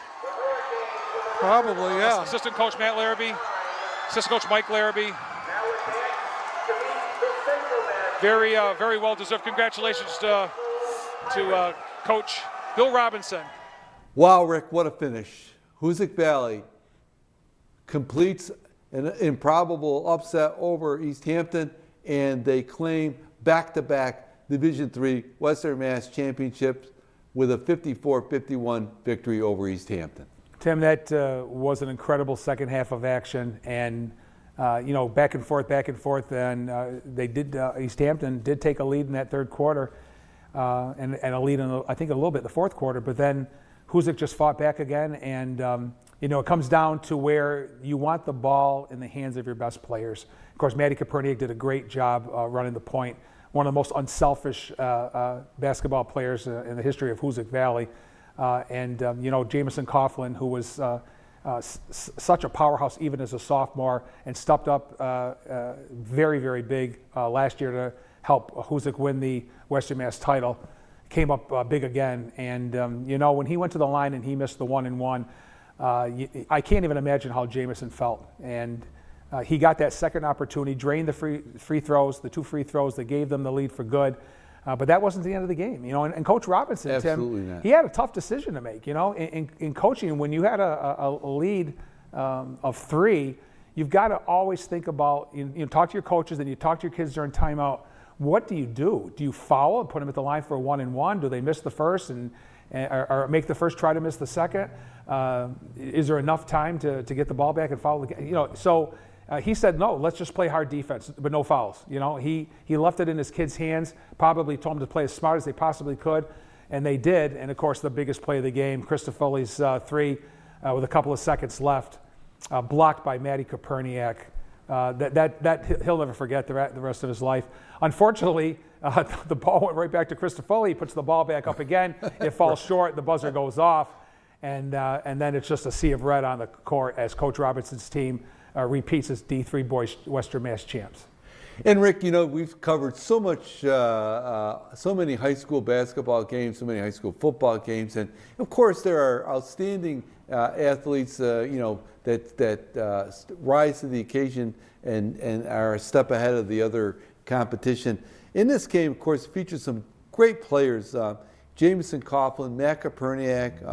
Probably, yeah. Assistant coach Matt Larrabee. Assistant coach Mike Larrabee. Very, very well deserved. Congratulations to Coach Bill Robinson. Wow, Rick, what a finish. Hoosac Valley completes an improbable upset over East Hampton, and they claim back-to-back Division III Western Mass Championships with a 54-51 victory over East Hampton. Tim, that was an incredible second half of action, and back and forth, and they did. East Hampton did take a lead in that third quarter, and a lead in I think a little bit in the fourth quarter. But then Hoosac just fought back again, and it comes down to where you want the ball in the hands of your best players. Of course, Maddie Koperniak did a great job running the point. One of the most unselfish basketball players in the history of Hoosac Valley. Jamison Coughlin, who was such a powerhouse even as a sophomore and stepped up very, very big last year to help Hoosac win the Western Mass title, came up big again. And, when he went to the line and he missed the 1-and-1, I can't even imagine how Jamison felt. And he got that second opportunity, drained the free throws, the 2 free throws that gave them the lead for good. But that wasn't the end of the game, and Coach Robinson, Absolutely Tim, not. he had a tough decision to make. In coaching, when you had a lead of 3, you've got to always think about, talk to your coaches, and you talk to your kids during timeout. What do you do? Do you foul and put them at the line for a 1-and-1? Do they miss the first or make the first try to miss the second? Is there enough time to get the ball back and foul again? So. He said, no, let's just play hard defense, but no fouls. He left it in his kids' hands, probably told them to play as smart as they possibly could, and they did. And, of course, the biggest play of the game, Christofoli's 3 with a couple of seconds left, blocked by Maddie Koperniak. That he'll never forget the rest of his life. Unfortunately, the ball went right back to Christofoli. He puts the ball back up again. It falls short. The buzzer goes off. And then it's just a sea of red on the court as Coach Robinson's team repeats as D3 boys Western Mass champs. And Rick, we've covered so many high school basketball games, so many high school football games, and of course there are outstanding athletes, that rise to the occasion and are a step ahead of the other competition. In this game, of course, features some great players. Jamison Coughlin, Matt Koperniak,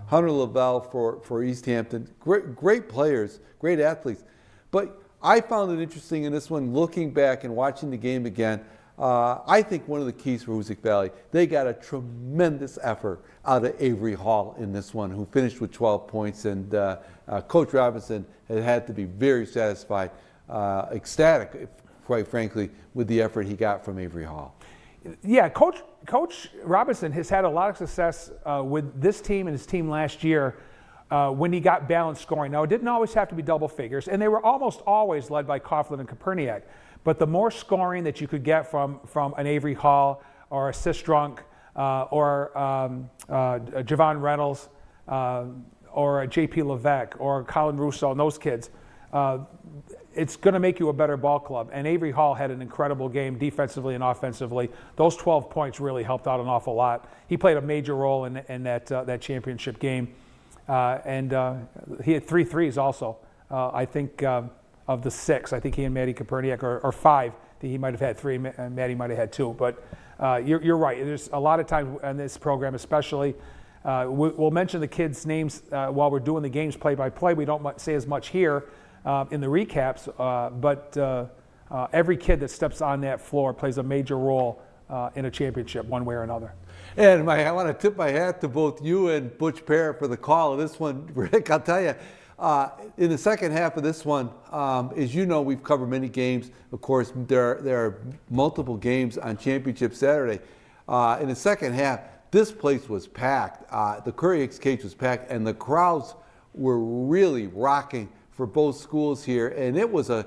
Hunter Lavelle for East Hampton. Great players, great athletes. But I found it interesting in this one, looking back and watching the game again. I think one of the keys for Hoosac Valley, they got a tremendous effort out of Avery Hall in this one, who finished with 12 points. And Coach Robinson had to be very satisfied, ecstatic, quite frankly, with the effort he got from Avery Hall. Yeah, Coach Robinson has had a lot of success with this team and his team last year when he got balanced scoring. Now, it didn't always have to be double figures, and they were almost always led by Coughlin and Koperniak. But the more scoring that you could get from an Avery Hall or a Sistrunk or Javon Reynolds or a J.P. Levesque or Colin Russo and those kids, it's going to make you a better ball club. And Avery Hall had an incredible game defensively and offensively. Those 12 points really helped out an awful lot. He played a major role in that championship game. And he had 3 threes also. I think of the 6, I think he and Matty Koperniak, or 5, he might have had 3, and Matty might have had 2. But you're right. There's a lot of times in this program, especially, we'll mention the kids' names while we're doing the games play-by-play. We don't say as much here in the recaps, but every kid that steps on that floor plays a major role in a championship one way or another. And I want to tip my hat to both you and Butch Parrott for the call of this one. Rick, I'll tell you, in the second half of this one, as you know, we've covered many games. Of course, there are multiple games on Championship Saturday. In the second half, this place was packed. The Curry Hicks cage was packed, and the crowds were really rocking for both schools here. And it was a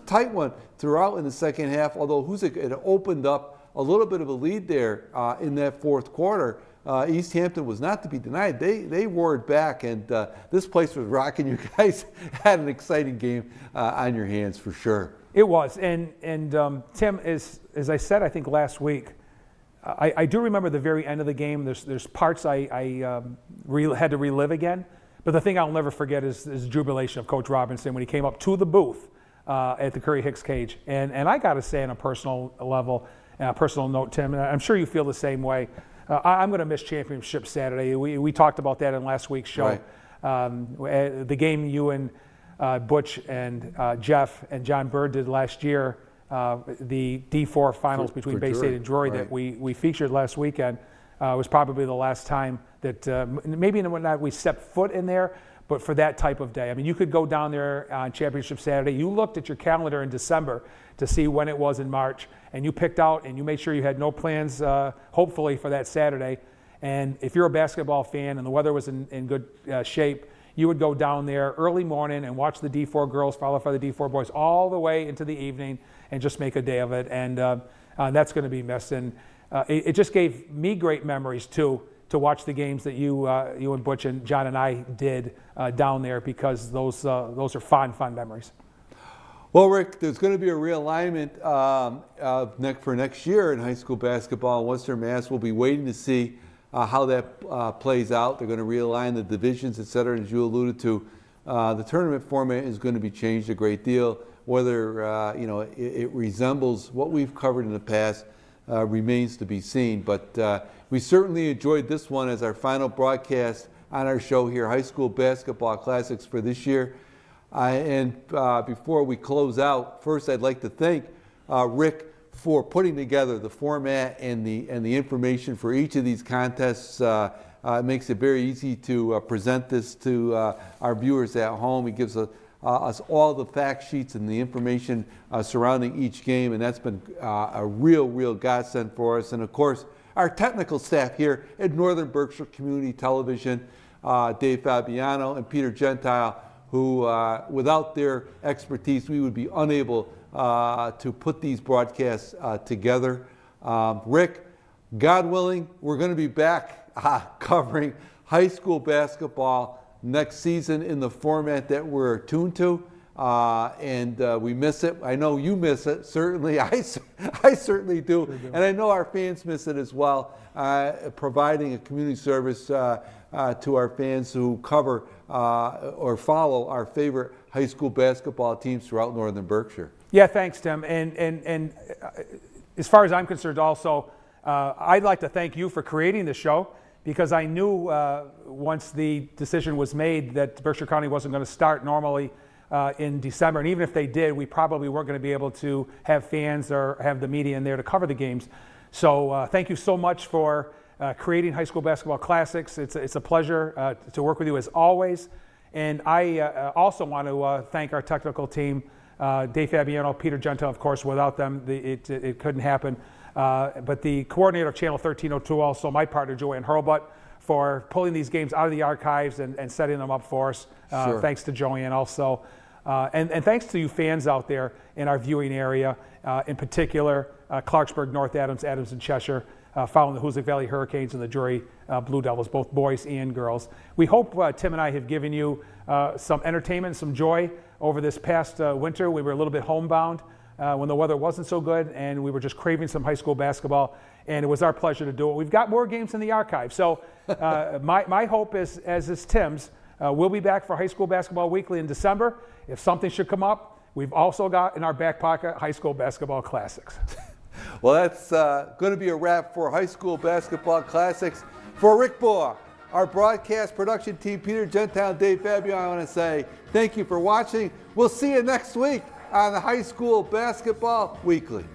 tight one throughout in the second half, although Hoosac had opened up a little bit of a lead there in that fourth quarter. East Hampton was not to be denied. They roared back, and this place was rocking. You guys had an exciting game on your hands for sure. It was, and Tim, as I said, I think last week, I do remember the very end of the game. There's parts I had to relive again, but the thing I'll never forget is the jubilation of Coach Robinson when he came up to the booth at the Curry Hicks cage. And I got to say on a personal level, personal note, Tim, and I'm sure you feel the same way. I'm going to miss Championship Saturday. We talked about that in last week's show. Right. The game you and Butch and Jeff and John Bird did last year, the D4 finals between Bay State and Drury that we featured last weekend, was probably the last time that maybe not we stepped foot in there, but for that type of day. I mean, you could go down there on Championship Saturday. You looked at your calendar in December to see when it was in March, and you picked out and you made sure you had no plans, hopefully, for that Saturday. And if you're a basketball fan and the weather was in good shape, you would go down there early morning and watch the D4 girls followed by the D4 boys all the way into the evening and just make a day of it. And that's going to be missed. And it just gave me great memories, too, to watch the games that you and Butch and John and I did down there, because those are fond memories. Well, Rick, there's going to be a realignment for next year in high school basketball in Western Mass. We'll be waiting to see how that plays out. They're going to realign the divisions, et cetera. As you alluded to, the tournament format is going to be changed a great deal. Whether it resembles what we've covered in the past remains to be seen. But we certainly enjoyed this one as our final broadcast on our show here, High School Basketball Classics for this year. And before we close out, first I'd like to thank Rick for putting together the format and the information for each of these contests. It makes it very easy to present this to our viewers at home. He gives us all the fact sheets and the information surrounding each game, and that's been a real godsend for us. And of course, our technical staff here at Northern Berkshire Community Television, Dave Fabiano and Peter Gentile, who without their expertise, we would be unable to put these broadcasts together. Rick, God willing, we're going to be back covering high school basketball next season in the format that we're tuned to, and we miss it. I know you miss it, certainly. I certainly do, and I know our fans miss it as well, providing a community service to our fans who cover or follow our favorite high school basketball teams throughout Northern Berkshire. Yeah, thanks, Tim. And as far as I'm concerned also, I'd like to thank you for creating the show, because I knew once the decision was made that Berkshire County wasn't going to start normally in December. And even if they did, we probably weren't going to be able to have fans or have the media in there to cover the games. So thank you so much for creating High School Basketball Classics. It's a pleasure to work with you as always. And I also want to thank our technical team, Dave Fabiano, Peter Gentile, of course. Without them, it couldn't happen. But the coordinator of Channel 1302, also my partner, Joanne Hurlbutt, for pulling these games out of the archives and setting them up for us. Sure. Thanks to Joanne also. And thanks to you fans out there in our viewing area, in particular, Clarksburg, North Adams, Adams and Cheshire, following the Hoosac Valley Hurricanes and the Drury Blue Devils, both boys and girls. We hope Tim and I have given you some entertainment, some joy over this past winter. We were a little bit homebound when the weather wasn't so good, and we were just craving some high school basketball, and it was our pleasure to do it. We've got more games in the archive. So my hope is, as is Tim's, we'll be back for High School Basketball Weekly in December. If something should come up, we've also got in our back pocket High School Basketball Classics. Well, that's going to be a wrap for High School Basketball Classics. For Rick Baugh, our broadcast production team, Peter Gentile, Dave Fabio, I want to say thank you for watching. We'll see you next week on the High School Basketball Weekly.